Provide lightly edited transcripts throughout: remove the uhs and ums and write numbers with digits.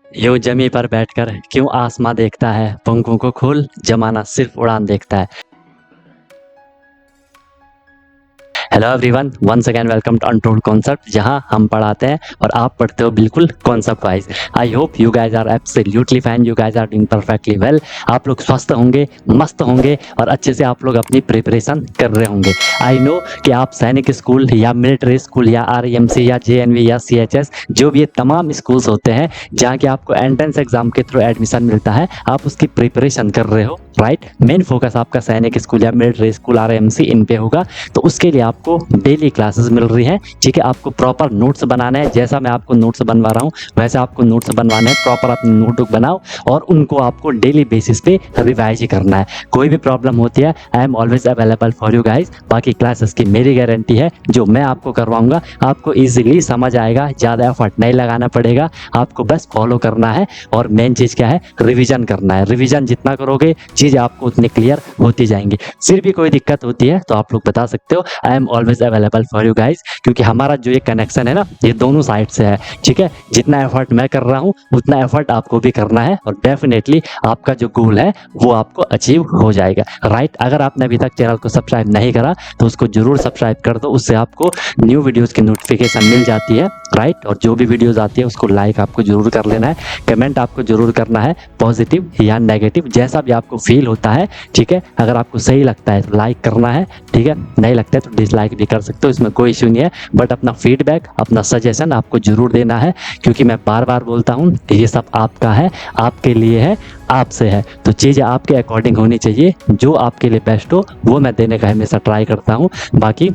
यूं जमी पर बैठकर क्यों आसमां देखता है, पंखों को खोल जमाना सिर्फ उड़ान देखता है। Hello everyone, once again welcome to untold concept, जहां हम पढ़ाते हैं और आप पढ़ते हो बिल्कुल concept wise. I hope you guys are absolutely fine, you guys are doing perfectly well. आप लोग स्वस्थ होंगे, मस्त होंगे और अच्छे से आप लोग अपनी प्रिपरेशन कर रहे होंगे। आई नो कि आप सैनिक स्कूल या मिलिट्री स्कूल या REMC या JNV या CHS, जो भी ये तमाम स्कूल्स होते हैं जहाँ के आपको एंट्रेंस एग्जाम के थ्रू एडमिशन मिलता है, आप उसकी प्रिपरेशन कर रहे हो, राइट। मेन फोकस आपका सैनिक स्कूल या मिलिट्री स्कूल RMC इन पे होगा। तो उसके लिए आपको डेली क्लासेस मिल रही हैं, ठीक है। आपको प्रॉपर नोट्स बनाना है, जैसा मैं आपको नोट्स बनवा रहा हूँ वैसे आपको नोट्स बनवाने हैं। प्रॉपर अपनी नोटबुक बनाओ और उनको आपको डेली बेसिस पे रिवाइज ही करना है। कोई भी प्रॉब्लम होती है, I am always available for you guys. बाकी क्लासेस की मेरी गारंटी है, जो मैं आपको करवाऊंगा आपको ईजिली समझ आएगा, ज़्यादा एफर्ट नहीं लगाना पड़ेगा, आपको बस फॉलो करना है। और मेन चीज़ क्या है, रिविजन करना है। रिविजन जितना करोगे चीज़ें आपको उतनी क्लियर होती जाएंगी। फिर भी कोई दिक्कत होती है तो आप लोग बता सकते हो, I am always available for you guys. क्योंकि हमारा जो ये कनेक्शन है ना, ये दोनों साइड से है, ठीक है। जितना एफर्ट मैं कर रहा हूँ उतना एफर्ट आपको भी करना है और डेफिनेटली आपका जो गोल है वो आपको अचीव हो जाएगा, राइट। अगर आपने अभी तक चैनल को सब्सक्राइब नहीं करा तो उसको जरूर सब्सक्राइब कर दो, उससे आपको न्यू वीडियोस की नोटिफिकेशन मिल जाती है, राइट। और जो भी वीडियोस आती है उसको लाइक आपको जरूर कर लेना है, कमेंट आपको जरूर करना है, पॉजिटिव या नेगेटिव जैसा भी आपको फील होता है, ठीक है। अगर आपको सही लगता है तो लाइक करना है, ठीक है। नहीं लगता है तो डिसलाइक भी कर सकते हो, इसमें कोई इश्यू नहीं है। बट अपना फीडबैक, अपना सजेशन आपको जरूर देना है, क्योंकि मैं बार बार बोलता हूँ कि ये सब आपका है, आपके लिए है, आपसे है। तो चीज़ें आपके अकॉर्डिंग होनी चाहिए, जो आपके लिए बेस्ट हो वो मैं देने का हमेशा ट्राई करता हूँ। बाकी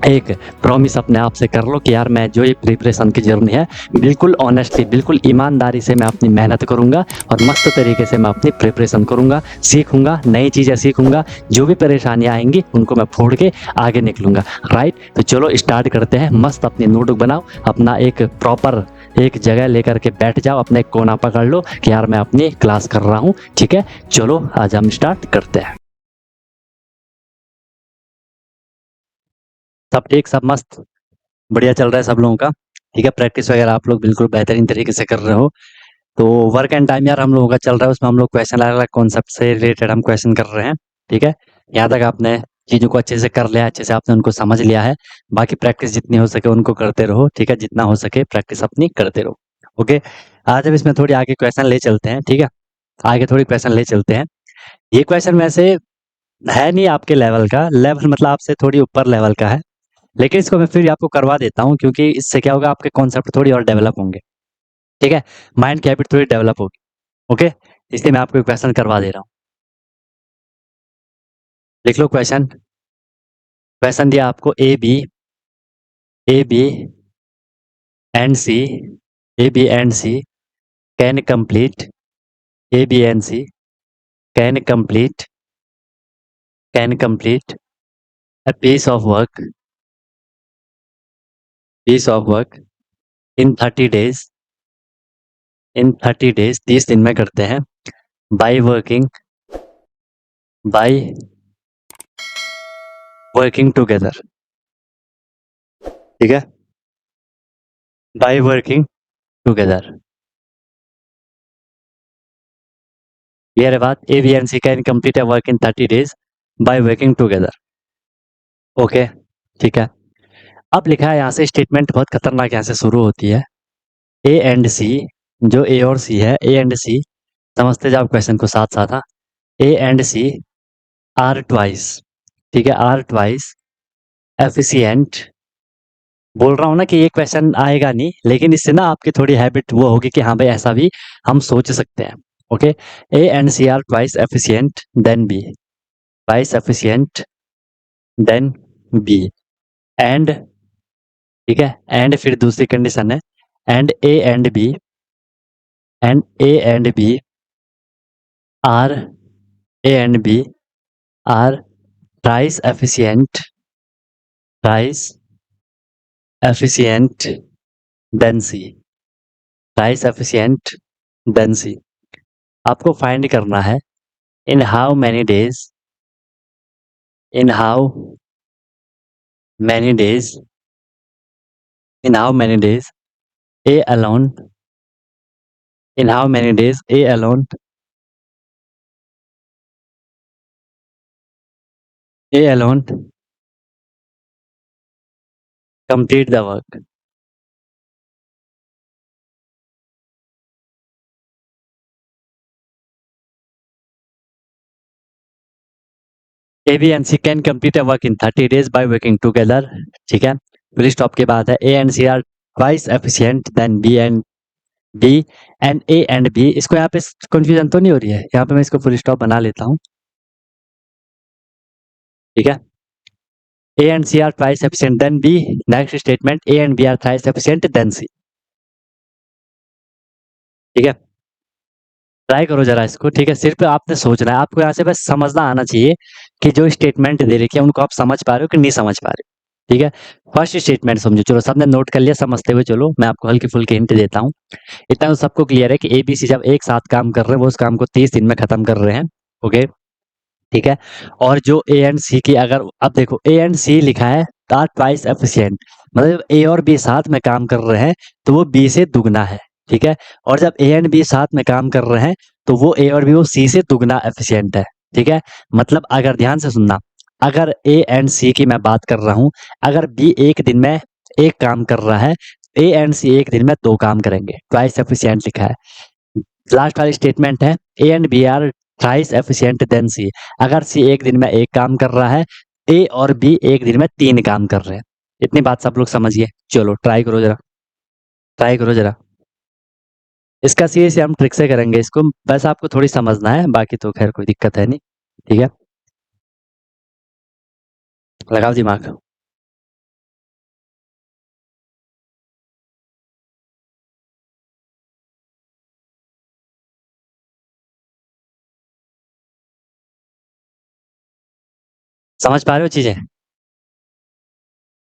एक प्रॉमिस अपने आप से कर लो कि यार मैं जो ये प्रिपरेशन की जर्नी है बिल्कुल ऑनेस्टली, बिल्कुल ईमानदारी से मैं अपनी मेहनत करूंगा और मस्त तरीके से मैं अपनी प्रिपरेशन करूंगा, सीखूंगा, नई चीज़ें सीखूंगा। जो भी परेशानियां आएंगी उनको मैं फोड़ के आगे निकलूंगा, राइट। तो चलो स्टार्ट करते हैं। मस्त अपनी नोटबुक बनाओ, अपना एक प्रॉपर एक जगह लेकर के बैठ जाओ, अपने एक कोना पकड़ लो कि यार मैं अपनी क्लास कर रहा हूँ, ठीक है। चलो आज हम स्टार्ट करते हैं। सब ठीक, सब मस्त, बढ़िया चल रहा है सब लोगों का, ठीक है। प्रैक्टिस वगैरह आप लोग बिल्कुल बेहतरीन तरीके से कर रहे हो। तो वर्क एंड टाइम यार हम लोगों का चल रहा है, उसमें हम लोग क्वेश्चन अलग अलग कॉन्सेप्ट से रिलेटेड हम क्वेश्चन कर रहे हैं, ठीक है। यहाँ तक आपने चीज़ों को अच्छे से कर लिया, अच्छे से आपने उनको समझ लिया है। बाकी प्रैक्टिस जितनी हो सके उनको करते रहो, ठीक है। जितना हो सके प्रैक्टिस अपनी करते रहो, ओके। आज अब इसमें थोड़ी आगे क्वेश्चन ले चलते हैं, ठीक है। आगे थोड़ी क्वेश्चन ले चलते हैं। ये क्वेश्चन वैसे है नहीं आपके लेवल का, लेवल मतलब आपसे थोड़ी ऊपर लेवल का है, लेकिन इसको मैं फिर आपको करवा देता हूँ, क्योंकि इससे क्या होगा, आपके कॉन्सेप्ट थोड़ी और डेवलप होंगे, ठीक है। माइंड की हैबिट थोड़ी डेवलप होगी, ओके। इसलिए मैं आपको एक क्वेश्चन करवा दे रहा हूँ। लिख लो क्वेश्चन। क्वेश्चन दिया आपको, A B and C, A B and C can complete, A B and C can complete, a piece of work in 30 days, 30 दिन में करते हैं, by working together, ठीक है। by working together, क्लियर है बात। A B and C can complete a work in 30 days by working together, okay, ठीक है। अब लिखा है यहाँ से, स्टेटमेंट बहुत खतरनाक यहाँ से शुरू होती है। A and C, जो A और C है, A and C समझते जाओ क्वेश्चन को साथ साथ, हाँ। A and C are twice, ठीक है, आर ट्वाइस एफिशिएंट। बोल रहा हूँ ना कि ये क्वेश्चन आएगा नहीं, लेकिन इससे ना आपकी थोड़ी हैबिट वो होगी कि हाँ भाई ऐसा भी हम सोच सकते हैं, okay. A and C are twice efficient than B, twice efficient than B, and, ठीक है। एंड फिर दूसरी कंडीशन है, and A and B are A and B are thrice efficient than C, thrice efficient than C. आपको find करना है, in how many days, in how many days, in how many days A alone In how many days A alone complete the work? A, B and C can complete a work in 30 days by working together. ठीक है, full stop के बाद है A and C are twice efficient than B and A and B. इसको यहाँ पे confusion तो नहीं हो रही है? यहाँ पे मैं इसको फुल स्टॉप बना लेता हूँ। ठीक है, A and C are twice efficient than B. Next statement A and B are thrice efficient than C. ठीक है, ट्राई करो जरा इसको। ठीक है, सिर्फ आपने सोचना है, आपको यहाँ से बस समझना आना चाहिए कि जो स्टेटमेंट दे रखी है उनको आप समझ पा रहे हो कि नहीं समझ पा रहे हो। ठीक है, फर्स्ट स्टेटमेंट समझो। चलो सबने नोट कर लिया, समझते हुए चलो मैं आपको हल्की फुल्की हिंट देता हूँ। इतना तो सबको क्लियर है कि ए बी सी जब एक साथ काम कर रहे हैं वो उस काम को 30 दिन में खत्म कर रहे हैं। ओके, ठीक है, और जो ए एंड सी की, अगर अब देखो ए एंड सी लिखा है आर ट्वाइस एफिशिएंट, मतलब ए और बी साथ में काम कर रहे हैं तो वो बी से दुगना है। ठीक है, और जब ए एंड बी साथ में काम कर रहे हैं तो वो ए और बी वो सी से दुगना एफिशिएंट है। ठीक है, मतलब अगर ध्यान से सुनना, अगर ए एंड सी की मैं बात कर रहा हूं, अगर बी एक दिन में एक काम कर रहा है, ए एंड सी एक दिन में दो काम करेंगे, ट्वाइस एफिशिएंट लिखा है। लास्ट वाली स्टेटमेंट है A and B are thrice efficient than C. अगर सी एक दिन में एक काम कर रहा है, ए और बी एक दिन में तीन काम कर रहे हैं। इतनी बात सब लोग समझिए। चलो ट्राई करो जरा, ट्राई करो जरा। इसका सीए से हम ट्रिक से करेंगे इसको, बस आपको थोड़ी समझना है, बाकी तो खैर कोई दिक्कत है नहीं। ठीक है, लगाओ दिमाग। समझ पा रहे हो चीजें?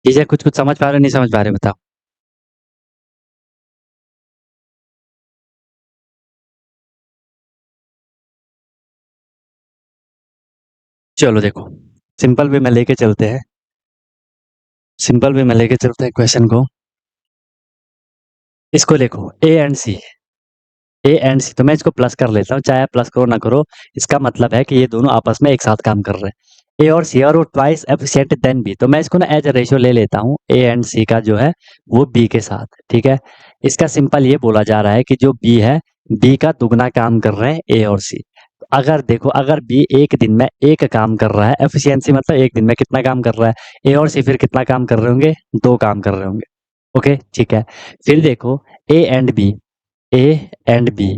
चीजें कुछ कुछ समझ पा रहे हो, नहीं समझ पा रहे हो बताओ। चलो देखो, सिंपल वे में लेके चलते हैं, सिंपल वे में लेके चलते हैं क्वेश्चन को। इसको देखो ए एंड सी, तो मैं इसको प्लस कर लेता हूँ, चाहे प्लस करो ना करो, इसका मतलब है कि ये दोनों आपस में एक साथ काम कर रहे हैं। ए और सी और वो ट्वाइस एफिशिएंट देन बी, तो मैं इसको ना एज अ रेशियो ले लेता हूँ, ए एंड सी का जो है वो बी के साथ। ठीक है, इसका सिंपल ये बोला जा रहा है कि जो बी है, बी का दुगना काम कर रहे हैं ए और सी। अगर देखो, अगर बी एक दिन में एक काम कर रहा है, एफिशिएंसी मतलब एक दिन में कितना काम कर रहा है, ए और सी फिर कितना काम कर रहे होंगे, दो काम कर रहे होंगे। ओके, ठीक है, फिर देखो A and B, A and B,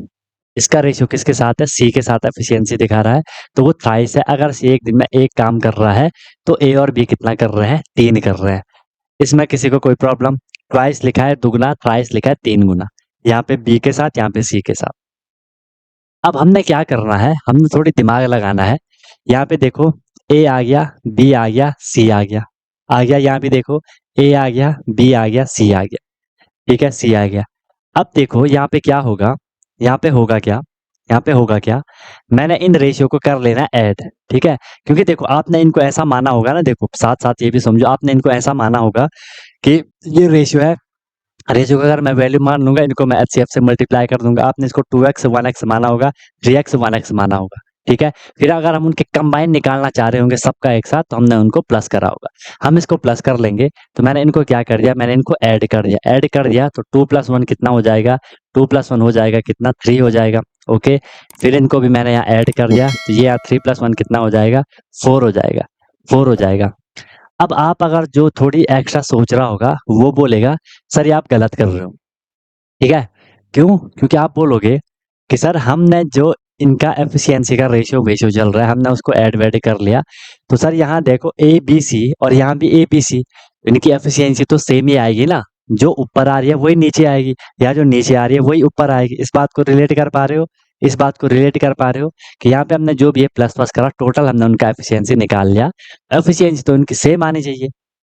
इसका रेशियो किसके साथ है, सी के साथ एफिशिएंसी दिखा रहा है, तो वो थ्राइस है। अगर सी एक दिन में एक काम कर रहा है तो ए और बी कितना कर रहे हैं, तीन कर रहे हैं। इसमें किसी को कोई प्रॉब्लम? ट्वाइस लिखा है दुगना, थ्राइस लिखा है तीन गुना, यहाँ पे बी के साथ, यहाँ पे सी के साथ। अब हमने क्या करना है, हमने थोड़ी दिमाग लगाना है। यहाँ पे देखो ए आ गया, बी आ गया, सी आ गया, यहाँ भी देखो ए आ गया, बी आ गया, सी आ गया। ठीक है, सी आ गया। अब देखो यहाँ पे क्या होगा, यहाँ पे होगा क्या, यहाँ पे होगा क्या, मैंने इन रेशियो को कर लेना ऐड। ठीक है, क्योंकि देखो आपने इनको ऐसा माना होगा ना, देखो साथ साथ ये भी समझो, आपने इनको ऐसा माना होगा कि ये रेशियो है, रेशियो का अगर मैं वैल्यू मान लूंगा, इनको मैं एचसीएफ से मल्टीप्लाई कर दूंगा, आपने इसको 2x 1x माना होगा, 3x 1x माना होगा। ठीक है, फिर अगर हम उनके कंबाइन निकालना चाह रहे होंगे सबका एक साथ, तो हमने उनको प्लस करा होगा। हम इसको प्लस कर लेंगे, तो मैंने इनको क्या कर दिया, मैंने इनको ऐड कर दिया, ऐड कर दिया तो 2+1 कितना हो जाएगा, 2+1 हो जाएगा कितना, 3 हो जाएगा। ओके, फिर इनको भी मैंने यहाँ ऐड कर दिया, तो ये यहाँ 3+1 कितना हो जाएगा, 4 हो जाएगा, 4 हो जाएगा। अब आप अगर जो थोड़ी एक्स्ट्रा सोच रहा होगा वो बोलेगा सर ये आप गलत कर रहे हो। ठीक है, क्यों? क्योंकि आप बोलोगे कि सर हमने जो इनका एफिशिएंसी का रेशियो वेशियो चल रहा है, हमने उसको ऐड वैड कर लिया, तो सर यहाँ देखो ए बी सी और यहाँ भी ए बी सी, इनकी एफिशिएंसी तो सेम ही आएगी ना, जो ऊपर आ रही है वही नीचे आएगी, या जो नीचे आ रही है वही ऊपर आएगी। इस बात को रिलेट कर पा रहे हो, इस बात को रिलेट कर पा रहे हो कि यहाँ पे हमने जो भी है प्लस प्लस करा, टोटल हमने उनका एफिशिएंसी निकाल लिया, एफिशिएंसी तो उनकी सेम आनी चाहिए।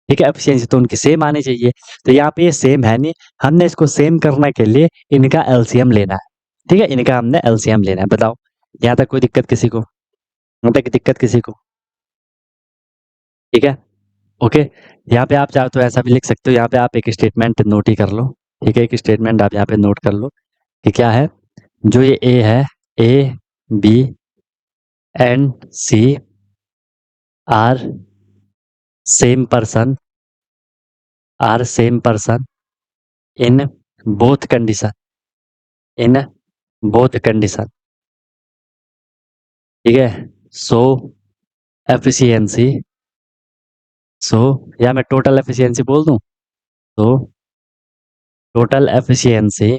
ठीक है, एफिशिएंसी तो उनकी सेम आनी चाहिए, तो यहाँ पे ये सेम है नहीं, हमने इसको सेम करने के लिए इनका एलसीएम लेना है। ठीक है, इनका हमने एलसीएम लेना है। बताओ यहाँ तक कोई दिक्कत किसी को, यहाँ तक दिक्कत किसी को? ठीक है, ओके, यहाँ पे आप चाहो तो ऐसा भी लिख सकते हो, यहाँ पे आप एक स्टेटमेंट नोट ही कर लो। ठीक है, एक स्टेटमेंट आप यहाँ पे नोट कर लो कि क्या है जो ये ए है, A B and C are same person, are same person in both condition, in both condition, ठीक है। सो एफिशिएंसी, सो या मैं टोटल एफिशिएंसी बोल दूं, तो total efficiency,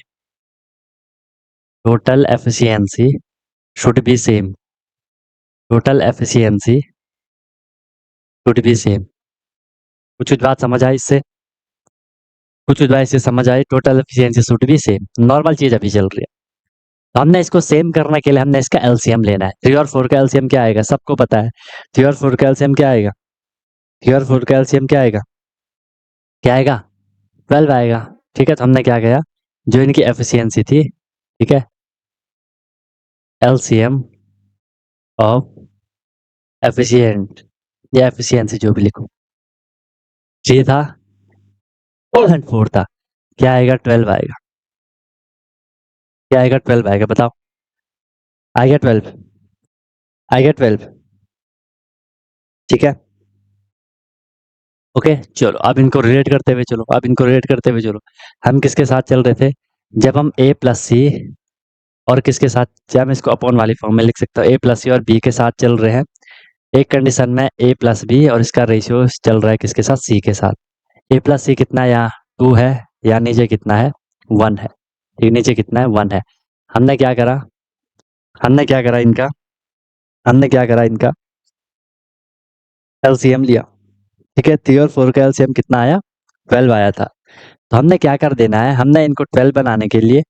total efficiency should be same, total efficiency should be same. कुछ बात समझ आई इससे, कुछ बात इससे समझ आई, total efficiency should be same, normal चीज अभी चल रही है। तो हमने इसको सेम करने के लिए हमने इसका एलसीएम लेना है। 3 और 4 का एलसीएम क्या आएगा, सबको पता है। 3 और 4 का एलसीएम क्या आएगा, 3 और 4 का एलसीएम क्या आएगा, क्या आएगा, 12 आएगा। ठीक है, तो हमने क्या किया, जो इनकी एफिशिएंसी थी, ठीक है, एलसीएम ऑफ एफिशिएंट या एफिशिएंसी जो भी लिखो, 3 था एंड 4 था, क्या आएगा, 12 आएगा। क्या आएगा, 12 आएगा, बताओ, आएगा 12, आएगा 12, ठीक है। ओके चलो, अब इनको रिलेट करते हुए चलो, अब इनको रिलेट करते हुए चलो। हम किसके साथ चल रहे थे, जब हम ए प्लस सी और किसके साथ, क्या मैं इसको अपॉन वाली फॉर्म में लिख सकता हूँ, ए प्लस सी और बी के साथ चल रहे हैं। एक कंडीशन में ए प्लस बी और इसका रेशियो चल रहा है किसके साथ, सी के साथ। ए प्लस सी कितना है, यहाँ 2 है, या नीचे कितना है, 1 है, ठीक, नीचे कितना है, 1 है। हमने क्या करा, हमने क्या करा इनका, हमने क्या करा इनका एलसीएम लिया, ठीक है। 3 और 4 का एलसीएम कितना आया, 12 आया था। तो हमने क्या कर देना है, हमने इनको 12 बनाने के लिए,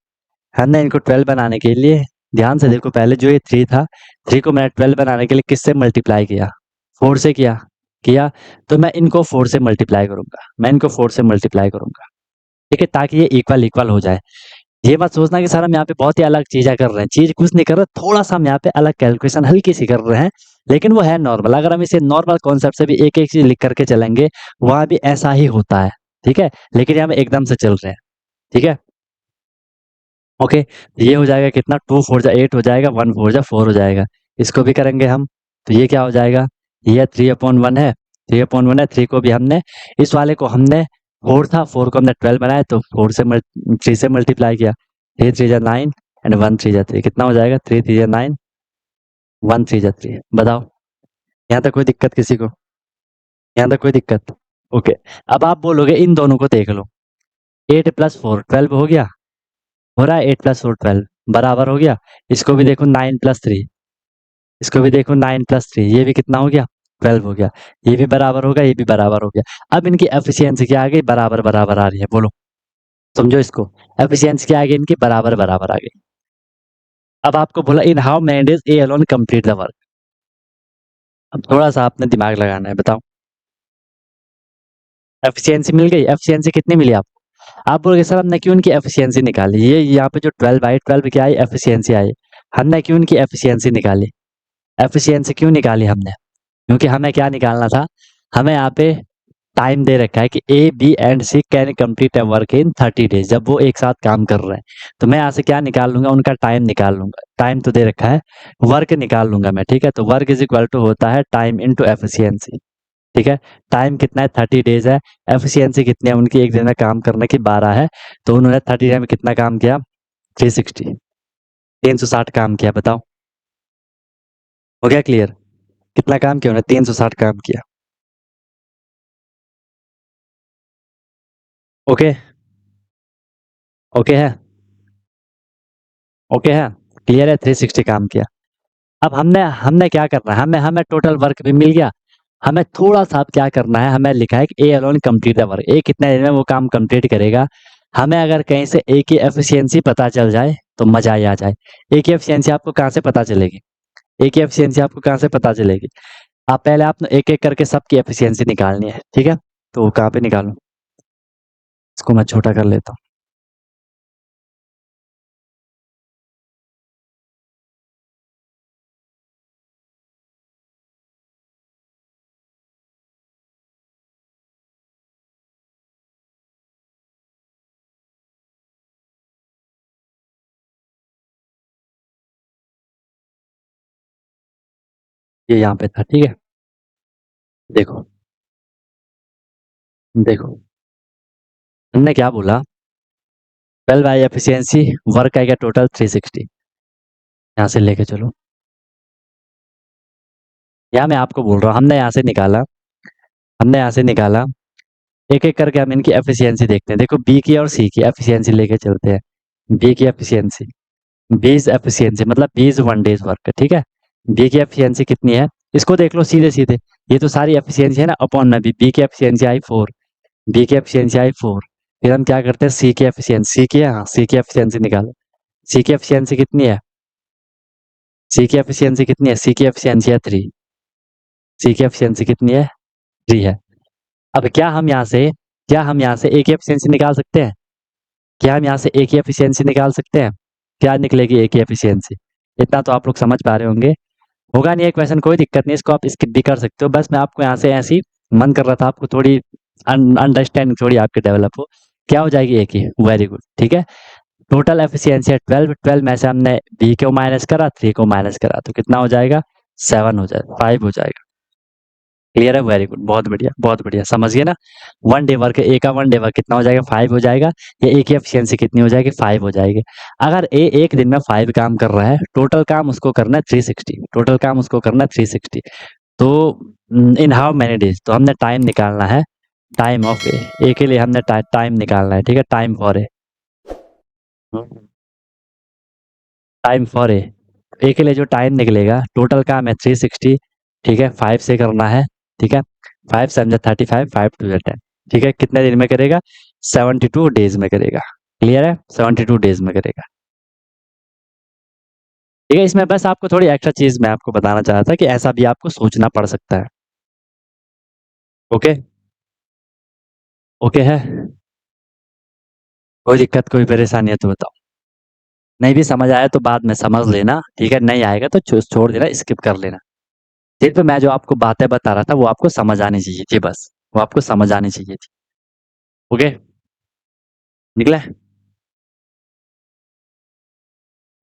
हमने इनको 12 बनाने के लिए, ध्यान से देखो, पहले जो ये 3 था, 3 को मैंने 12 बनाने के लिए किससे मल्टीप्लाई किया, 4 से किया, किया। तो मैं इनको 4 से मल्टीप्लाई करूंगा, मैं इनको 4 से मल्टीप्लाई करूंगा, ठीक है, ताकि ये इक्वल इक्वल हो जाए। ये मत सोचना कि सर हम यहाँ पे बहुत ही अलग चीजें कर रहे हैं, चीज कुछ नहीं कर रहे, थोड़ा सा हम यहाँ पे अलग कैलकुलेशन हल्की सी कर रहे हैं, लेकिन वो है नॉर्मल। अगर हम इसे नॉर्मल कॉन्सेप्ट से भी एक एक चीज लिख करके चलेंगे, वहां भी ऐसा ही होता है, ठीक है, लेकिन यहाँ हम एकदम से चल रहे हैं, ठीक है। ओके, ये हो जाएगा कितना, 2 4 जा 8 हो जाएगा, 1 4 जा 4 हो जाएगा। इसको भी करेंगे हम, तो ये क्या हो जाएगा, ये 3/1 है, 3/1 है, 3 को भी हमने, इस वाले को हमने 4 था, 4 को हमने 12 बनाया, तो 4 से 3 से मल्टीप्लाई किया, 3 3 जा 9 एंड 1 3 जा 3, कितना हो जाएगा, 3 3 जा 9, 1 3 जा 3। बताओ, यहाँ तक कोई दिक्कत किसी को, यहाँ तक कोई दिक्कत। ओके, अब आप बोलोगे इन दोनों को देख लो, 8 प्लस 4 12 हो गया, हो रहा है, 8 प्लस 4 12 बराबर हो गया। इसको भी देखो 9 प्लस 3, इसको भी देखो 9 प्लस 3, ये भी कितना हो गया, 12 हो गया। ये भी बराबर होगा, ये भी बराबर हो गया। अब इनकी एफिशिएंसी क्या आ गई, बराबर बराबर आ रही है, बोलो, समझो इसको, एफिशिएंसी क्या आ गई इनकी, बराबर बराबर आ गई। अब आपको बोला इन how many days A alone complete the work, अब थोड़ा सा आपने दिमाग लगाना है, बताओ, एफिशिएंसी मिल गई, एफिशिएंसी कितनी मिली आपको। आप बोलोगे सर हमने क्यों इनकी एफिशिएंसी निकाली, ये यहाँ पे जो 12 आई, 12 क्या आई, एफिशिएंसी आई, हमने क्यों इनकी एफिशिएंसी निकाली, एफिशिएंसी क्यों निकाली हमने, क्योंकि हमें क्या निकालना था, हमें यहाँ पे टाइम दे रखा है कि A B and C can complete a work in 30 days, जब वो एक साथ काम कर रहे हैं, तो मैं यहाँ से क्या निकाल लूंगा, उनका टाइम निकाल लूंगा, टाइम तो दे रखा है, वर्क निकाल लूंगा मैं, ठीक है। तो वर्क इज इक्वल टू होता है टाइम इनटू एफिशिएंसी, ठीक है। टाइम कितना है, 30 डेज है, एफिशिएंसी कितनी है उनकी, एक दिन में काम करने की 12 है, तो उन्होंने 30 डेज में कितना काम किया, 360, 360 काम किया, बताओ, हो गया क्लियर, कितना काम किया उन्होंने, 360 काम किया। ओके, ओके है, ओके है, क्लियर है, 360 काम किया। अब हमने हमने क्या करना है, हमें हमें टोटल वर्क भी मिल गया, हमें थोड़ा सा अब क्या करना है, हमें लिखा है कि A alone complete the work, A कितने दिन में वो काम कंप्लीट करेगा। हमें अगर कहीं से ए की एफिशिएंसी पता चल जाए तो मजा ही आ जाए। ए की एफिशिएंसी आपको कहाँ से पता चलेगी, ए की एफिशिएंसी आपको कहाँ से पता चलेगी, आप पहले आप एक एक करके सबकी एफिशिएंसी निकालनी है, ठीक है। तो कहाँ पे निकालूं, इसको मैं छोटा कर लेता हूँ। ये यहाँ पे था, ठीक है। देखो देखो हमने क्या बोला, 12 बाई एफिशिएंसी वर्क आएगा टोटल 360। यहाँ से लेके चलो, यहाँ मैं आपको बोल रहा हूँ, हमने यहाँ से निकाला, एक एक करके हम इनकी एफिशिएंसी देखते हैं। देखो बी की और सी की एफिशिएंसी लेके चलते हैं। बी की एफिशिएंसी, बीस एफिशिएंसी मतलब 20 वन डेज वर्क, ठीक है। बी की एफिशिएंसी कितनी है, इसको देख लो सीधे सीधे, ये तो सारी एफिशिएंसी है ना, अपॉन में बी की एफिशिएंसी आई 4, बी की एफिशिएंसी आई 4। फिर हम क्या करते हैं, सी की एफिशिएंसी, सी की है, हाँ सी की एफिशिएंसी निकालो। सी की एफिशिएंसी कितनी है, सी की एफिशिएंसी कितनी है, सी की एफिशिएंसी है 3, सी की एफिशिएंसी कितनी है, 3 है। अब क्या हम यहाँ से ए की एफिशिएंसी निकाल सकते हैं, क्या हम यहाँ से ए की एफिशिएंसी निकाल सकते हैं, क्या निकलेगी ए की एफिशिएंसी, इतना तो आप लोग समझ पा रहे होंगे। होगा नहीं ये क्वेश्चन, कोई दिक्कत नहीं, इसको आप स्किप भी कर सकते हो, बस मैं आपको यहाँ से ऐसी मन कर रहा था आपको थोड़ी अंडरस्टैंडिंग थोड़ी आपके डेवलप हो। क्या हो जाएगी ए की, वेरी गुड, ठीक है। टोटल एफिशिएंसी है 12, 12 में से हमने बी को माइनस करा, 3 को माइनस करा, तो कितना हो जाएगा, 7 हो जाएगा, 5 हो जाएगा। क्लियर है, वेरी गुड, बहुत बढ़िया, समझ गए ना। वन डे वर्क, ए का वन डे वर्क कितना हो जाएगा, 5 हो जाएगा। ये ए की एफिशिएंसी कितनी हो जाएगी, 5 हो जाएगी। अगर ए एक दिन में 5 काम कर रहा है, टोटल काम उसको करना है 360, टोटल काम उसको करना है 360, तो इन हाउ मैनी डेज, तो हमने टाइम निकालना है, टाइम ऑफ ए के लिए हमने टाइम निकालना है, ठीक है, टाइम फॉर ए के लिए जो टाइम निकलेगा, टोटल काम है 360, ठीक है, 5 से करना है, ठीक है, 5 7 35, 5 2 10, ठीक है, कितने दिन में करेगा, 72 डेज में करेगा। क्लियर है, 72 डेज में करेगा, ठीक है। इसमें बस आपको थोड़ी एक्स्ट्रा चीज मैं आपको बताना चाह रहा था कि ऐसा भी आपको सोचना पड़ सकता है। ओके, ओके है, कोई दिक्कत कोई परेशानी है तो बताओ, नहीं भी समझ आया तो बाद में समझ लेना, ठीक है, नहीं आएगा तो छोड़ देना, स्किप कर लेना। सिर्फ मैं जो आपको बातें बता रहा था वो आपको समझ आनी चाहिए थी, बस वो आपको समझ आनी चाहिए थी। ओके, निकला,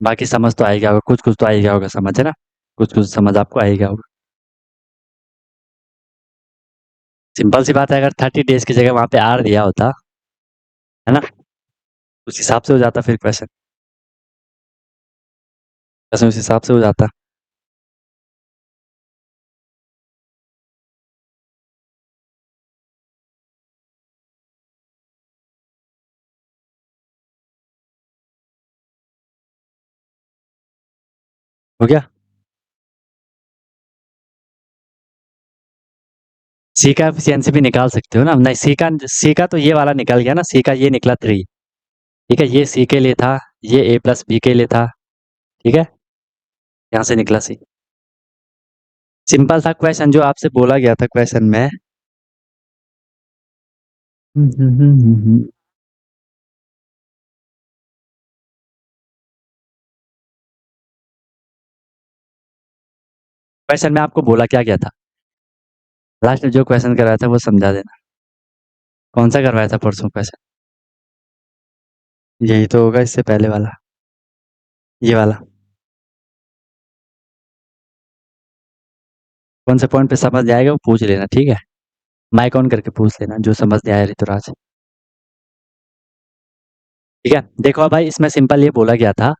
बाकी समझ तो आएगा होगा, कुछ कुछ तो आएगा होगा समझ, है ना, कुछ कुछ समझ आपको आएगा होगा। सिंपल सी बात है, अगर 30 डेज की जगह वहां पे आर दिया होता, है ना, उस हिसाब से हो जाता, फिर क्वेश्चन क्वेश्चन उस हिसाब से हो जाता। हो गया, सी का एफिशिएंसी भी निकाल सकते हो ना, नहीं सी का तो ये वाला निकल गया ना, सी का ये निकला 3, ठीक है, ये सी के लिए था, ये ए प्लस बी के लिए था, ठीक है, यहाँ से निकला सी। सिंपल था क्वेश्चन जो आपसे बोला गया था क्वेश्चन में। क्वेश्चन में आपको बोला क्या गया था, लास्ट में जो क्वेश्चन करवाया था वो समझा देना, कौन सा करवाया था परसों क्वेश्चन, यही तो होगा इससे पहले वाला, ये वाला, कौन से पॉइंट पे समझ जाएगा वो पूछ लेना, ठीक है, माइक ऑन करके पूछ लेना जो समझ नहीं आया ऋतुराज, ठीक है। देखो भाई, इसमें सिंपल ये बोला गया था,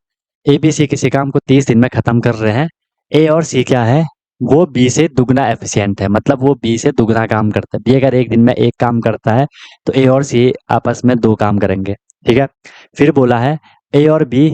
ए बी सी किसी काम को 30 दिन में खत्म कर रहे हैं, ए और सी क्या है, वो बी से दुगना एफिशिएंट है, मतलब वो बी से दुगना काम करता है। बी अगर एक दिन में एक काम करता है तो ए और सी आपस में 2 काम करेंगे, ठीक है। फिर बोला है ए और बी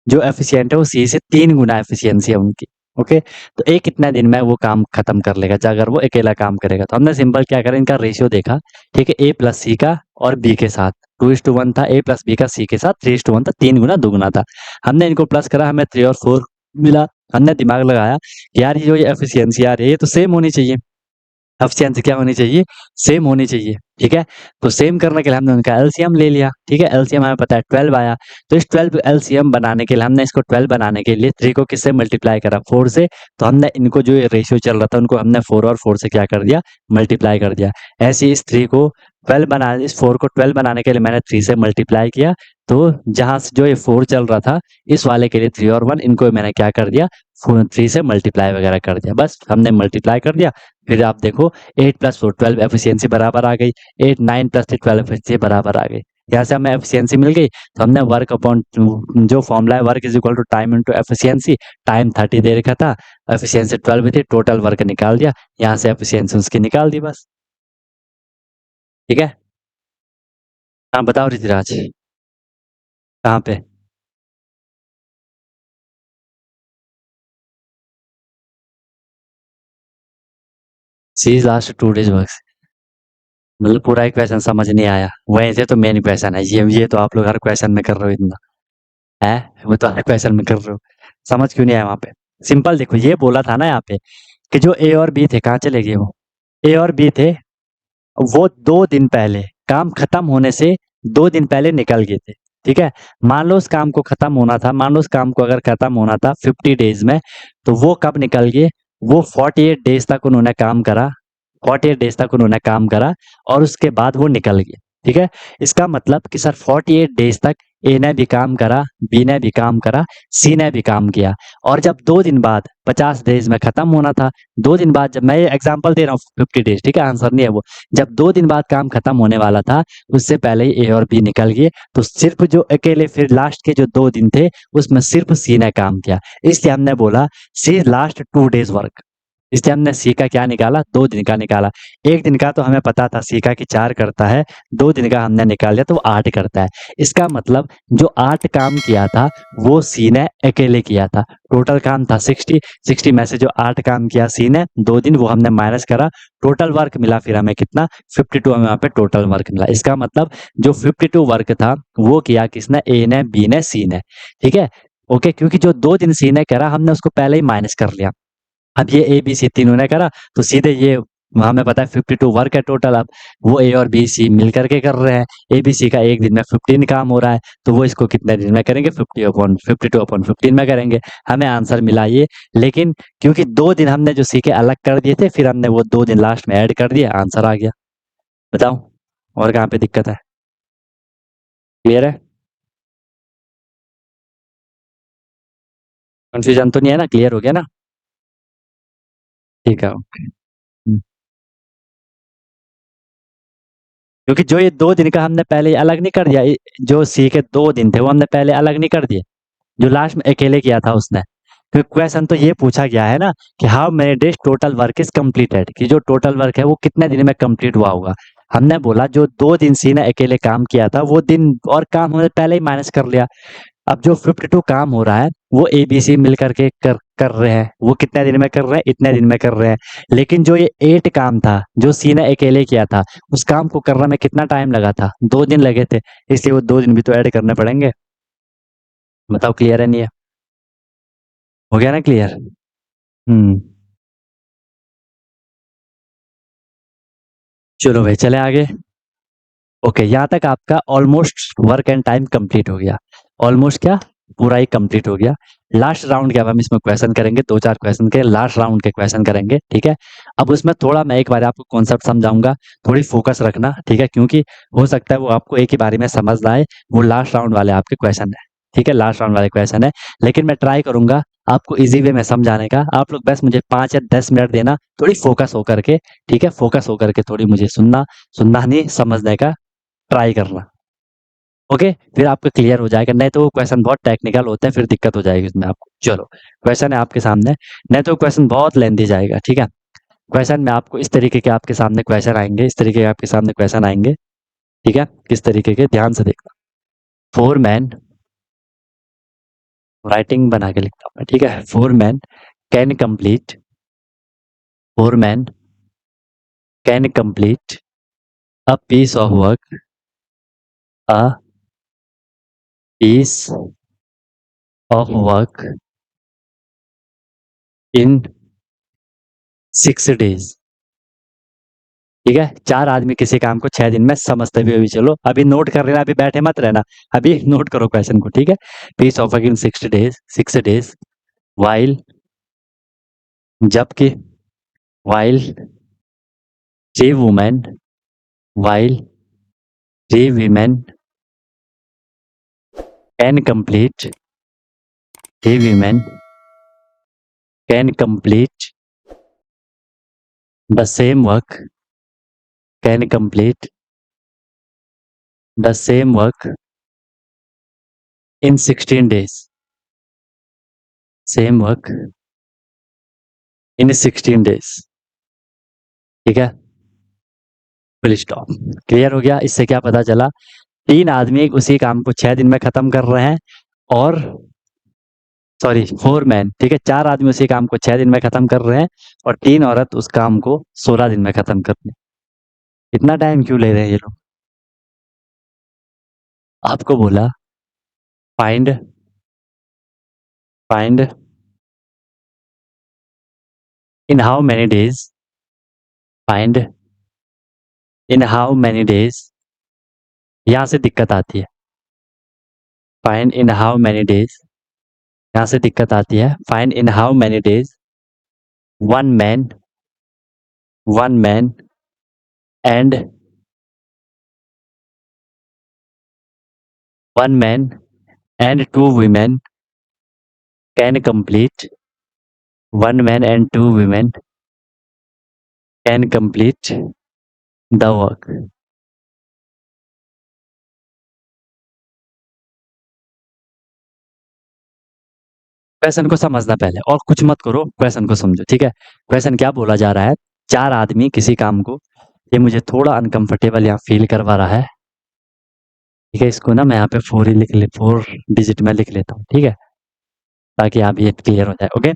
जो एफिशिएंट है वो सी से 3 गुना एफिशिएंसी है उनकी, ओके। तो ए कितना दिन में वो काम खत्म कर लेगा अगर वो अकेला काम करेगा, तो हमने सिंपल क्या करें, इनका रेशियो देखा, ठीक है, ए प्लस सी का और बी के साथ 2:1 था, ए प्लस बी का सी के साथ 3:1 था, 3 गुना दुगना था। हमने इनको प्लस करा, हमें 3 और 4 मिला। हमने दिमाग लगाया कि यार ये जो ये एफिशिएंसी आ रही है ये तो सेम होनी चाहिए, एफिशिएंसी क्या होनी चाहिए, सेम होनी चाहिए, ठीक है। तो सेम करने के लिए हमने उनका एलसीएम ले लिया, ठीक है, एलसीएम हमें पता है 12 आया, तो इस 12 एलसीएम बनाने के लिए हमने इसको 12 बनाने के लिए 3 को किससे मल्टीप्लाई करा, 4 से। तो हमने इनको जो रेशियो चल रहा था उनको हमने 4 और 4 से क्या कर दिया, मल्टीप्लाई कर दिया। ऐसे इस 3 को 12 बना इस 4 को 12 बनाने के लिए मैंने 3 से मल्टीप्लाई किया, तो जहाँ से जो ये 4 चल रहा था, इस वाले के लिए 3 और 1 इनको मैंने क्या कर दिया 3 से मल्टीप्लाई वगैरह कर दिया। बस हमने मल्टीप्लाई कर दिया, फिर आप देखो 8 प्लस 4 12 एफिशिएंसी बराबर आ गई, 8 9 प्लस 3 12 एफिशिएंसी बराबर आ गई। यहाँ से हमें एफिशिएंसी मिल गई, तो हमने वर्क अपॉन जो फॉर्मूला है work is equal to time into efficiency, time 30 दे रखा था, एफिशिएंसी 12 थी, टोटल वर्क निकाल दिया, यहाँ से एफिशिएंसी उसकी निकाल दी बस। ठीक है, हाँ बताओ ऋतुराज, कहाँ पे? सी लास्ट 2 डेज वर्क, मतलब पूरा एक क्वेश्चन समझ नहीं आया। वैसे तो मेन क्वेश्चन है ये तो आप लोग हर क्वेश्चन में कर रहे हो इतना है, वो तो हर क्वेश्चन में कर रहे हो, समझ क्यों नहीं आया वहां पे? सिंपल देखो, ये बोला था ना यहाँ पे कि जो ए और बी थे कहाँ चले गए वो, ए और बी थे वो 2 दिन पहले काम खत्म होने से 2 दिन पहले निकल गए थे। ठीक है, मान लो उस काम को खत्म होना था, मान लो उस काम को अगर खत्म होना था 50 डेज में, तो वो कब निकल गए? वो 48 डेज तक उन्होंने काम करा, 48 डेज तक उन्होंने काम करा और उसके बाद वो निकल गए। ठीक है, इसका मतलब कि सर 48 डेज तक ए ने भी काम करा, बी ने भी काम करा, सी ने भी काम किया, और जब 2 दिन बाद 50 डेज में खत्म होना था, 2 दिन बाद, जब मैं ये एग्जाम्पल दे रहा हूँ 50 डेज, ठीक है, आंसर नहीं है वो, जब 2 दिन बाद काम खत्म होने वाला था उससे पहले ही ए और बी निकल गए, तो सिर्फ जो अकेले फिर लास्ट के जो 2 दिन थे उसमें सिर्फ सी ने काम किया, इसलिए हमने बोला सी लास्ट 2 डेज वर्क। इसलिए हमने सी का क्या निकाला, 2 दिन का निकाला। 1 दिन का तो हमें पता था सी का कि 4 करता है, 2 दिन का हमने निकाल लिया तो वो 8 करता है। इसका मतलब जो 8 काम किया था वो सी ने अकेले किया था। टोटल काम था 60, 60 में से जो 8 काम किया सी ने 2 दिन, वो हमने माइनस करा, टोटल वर्क मिला फिर हमें कितना, 52 हमें वहाँ पे टोटल वर्क मिला। इसका मतलब जो 52 वर्क था वो किया किसने, ए ने, बी ने, सी ने। ठीक है, ओके, क्योंकि जो 2 दिन सी ने करा हमने उसको पहले ही माइनस कर लिया। अब ये ए बी सी तीनों ने करा तो सीधे ये हमें पता है 52 वर्क है टोटल। अब वो ए और बी सी मिल करके कर रहे हैं, ए बी सी का एक दिन में 15 काम हो रहा है, तो वो इसको कितने दिन में करेंगे, 52/15 में करेंगे। हमें आंसर मिला ये, लेकिन क्योंकि 2 दिन हमने जो सीखे अलग कर दिए थे, फिर हमने वो 2 दिन लास्ट में ऐड कर दिए, आंसर आ गया। बताओ और कहाँ पे दिक्कत है? क्लियर है? कंफ्यूजन तो नहीं है ना? क्लियर हो गया ना? ठीक है, क्योंकि जो ये 2 दिन का हमने पहले अलग नहीं कर दिया, जो सी के 2 दिन थे वो हमने पहले अलग नहीं कर दिए, जो लास्ट में अकेले किया था उसने। क्योंकि क्वेश्चन तो ये पूछा गया है ना कि how many days total work is completed, कि जो टोटल वर्क है वो कितने दिन में कंप्लीट हुआ होगा। हमने बोला जो 2 दिन सी ने अकेले काम किया था वो दिन और काम होने पहले ही माइनस कर लिया। अब जो 52 काम हो रहा है वो ए बी सी मिल करके कर रहे हैं, वो कितने दिन में कर रहे हैं, इतने दिन में कर रहे हैं। लेकिन जो ये 8 काम था जो सी ने अकेले किया था, उस काम को करने में कितना टाइम लगा था, 2 दिन लगे थे, इसलिए वो 2 दिन भी तो ऐड करने पड़ेंगे। बताओ क्लियर है नहीं है? हो गया ना क्लियर? हम्म, चलो भाई चले आगे। ओके, यहाँ तक आपका almost work and time complete हो गया। ऑलमोस्ट क्या, पूरा ही कंप्लीट हो गया। लास्ट राउंड के अब हम इसमें क्वेश्चन करेंगे, 2-4 क्वेश्चन के लास्ट राउंड के क्वेश्चन करेंगे। ठीक है, अब उसमें थोड़ा मैं एक बार आपको कॉन्सेप्ट समझाऊंगा, थोड़ी फोकस रखना। ठीक है, क्योंकि हो सकता है वो आपको एक ही बारे में समझ ना आए, वो लास्ट राउंड वाले आपके क्वेश्चन है। ठीक है, लास्ट राउंड वाले क्वेश्चन है, लेकिन मैं ट्राई करूंगा आपको इजी वे में समझाने का। आप लोग बस मुझे 5 या 10 मिनट देना, थोड़ी फोकस होकर के। ठीक है, फोकस होकर के थोड़ी मुझे सुनना, सुनना नहीं समझने का ट्राई करना। ओके, फिर आपका क्लियर हो जाएगा, नहीं तो वो क्वेश्चन बहुत टेक्निकल होते हैं, फिर दिक्कत हो जाएगी उसमें आपको। चलो, क्वेश्चन है आपके सामने, नहीं तो क्वेश्चन बहुत लेंथी जाएगा। ठीक है, क्वेश्चन में आपको इस तरीके के आपके सामने क्वेश्चन आएंगे, इस तरीके के आपके सामने क्वेश्चन आएंगे। ठीक है, किस तरीके के, ध्यान से देखना। 4 मैन, राइटिंग बना के लिखता हूँ मैं। ठीक है, 4 man can complete, 4 man can complete a piece of work, a piece of work in 6 days. ठीक है, 4 आदमी किसी काम को 6 दिन में समझते हुए भी चलो, अभी नोट कर लेना, अभी बैठे मत रहना, अभी नोट करो क्वेश्चन को। ठीक है, piece of work in 6 days, 6 days, while, जबकि, while 3 women while 3 women can complete 3 women can complete the same work can complete the same work in 16 days. Same work in 16 days. ठीक है, full stop. Clear हो गया? इससे क्या पता चला? 3 आदमी उसी काम को 6 दिन में खत्म कर रहे हैं और सॉरी 4 मैन, ठीक है, 4 आदमी उसी काम को 6 दिन में खत्म कर रहे हैं और 3 औरत उस काम को 16 दिन में खत्म कर रही हैं। इतना टाइम क्यों ले रहे हैं ये लोग? आपको बोला find in how many days, find in how many days, यहाँ से दिक्कत आती है। Find in how many days, यहाँ से दिक्कत आती है। Find in how many days one man and one man and 2 women can complete 1 man and 2 women can complete the work. Question को समझना पहले और कुछ मत करो, क्वेश्चन को समझो, ठीक है। क्वेश्चन क्या बोला जा रहा है? 4 आदमी किसी काम को, ये मुझे थोड़ा अनकंफर्टेबल यहाँ फील करवा रहा है, ठीक है। इसको ना मैं यहाँ पे 4 ही लिख ले, 4 डिजिट में लिख लेता हूँ, ठीक है, ताकि आप ये क्लियर हो जाए। ओके,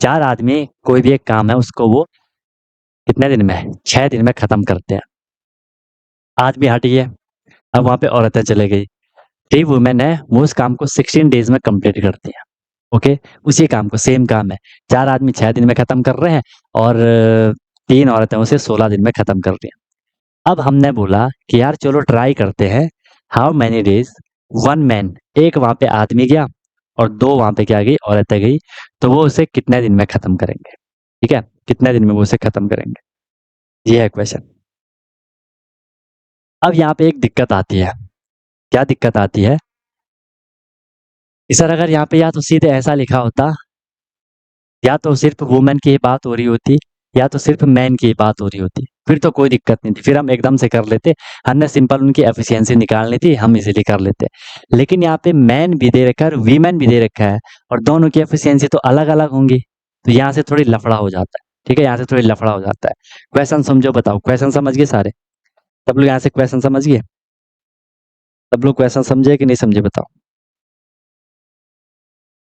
4 आदमी कोई भी एक काम है उसको वो कितने दिन में? 6 दिन में खत्म करते हैं। आदमी हट गए, अब वहाँ पे औरतें चले गई। 3 वुमेन है, वो उस काम को 16 डेज में कंप्लीट करती हैं। ओके, उसी काम को, सेम काम है, 4 आदमी 6 दिन में खत्म कर रहे हैं और 3 औरतें उसे 16 दिन में खत्म कर रही हैं। अब हमने बोला कि यार चलो ट्राई करते हैं, how many days one man, एक वहाँ पे आदमी गया और 2 वहाँ पे क्या गई? औरतें गई, तो वो उसे कितने दिन में खत्म करेंगे? ठीक है, कितने दिन में वो उसे खत्म करेंगे, ये है क्वेश्चन। अब यहाँ पे एक दिक्कत आती है। क्या दिक्कत आती है? सर अगर यहाँ पे या तो सीधे ऐसा लिखा होता, या तो सिर्फ वुमेन की बात हो रही होती या तो सिर्फ मैन की बात हो रही होती, फिर तो कोई दिक्कत नहीं थी, फिर हम एकदम से कर लेते। हमने सिंपल उनकी एफिशिएंसी निकालनी थी, हम इजीली कर लेते। लेकिन यहाँ पे मैन भी दे रखा है और वीमेन भी दे रखा है और दोनों की एफिशिएंसी तो अलग अलग होंगी, तो यहाँ से थोड़ी लफड़ा हो जाता है, ठीक है, यहाँ से थोड़ी लफड़ा हो जाता है। क्वेश्चन समझो, बताओ, क्वेश्चन समझ गए सारे? सब लोग यहाँ से क्वेश्चन समझ गए? सब लोग क्वेश्चन समझे कि नहीं समझे? बताओ,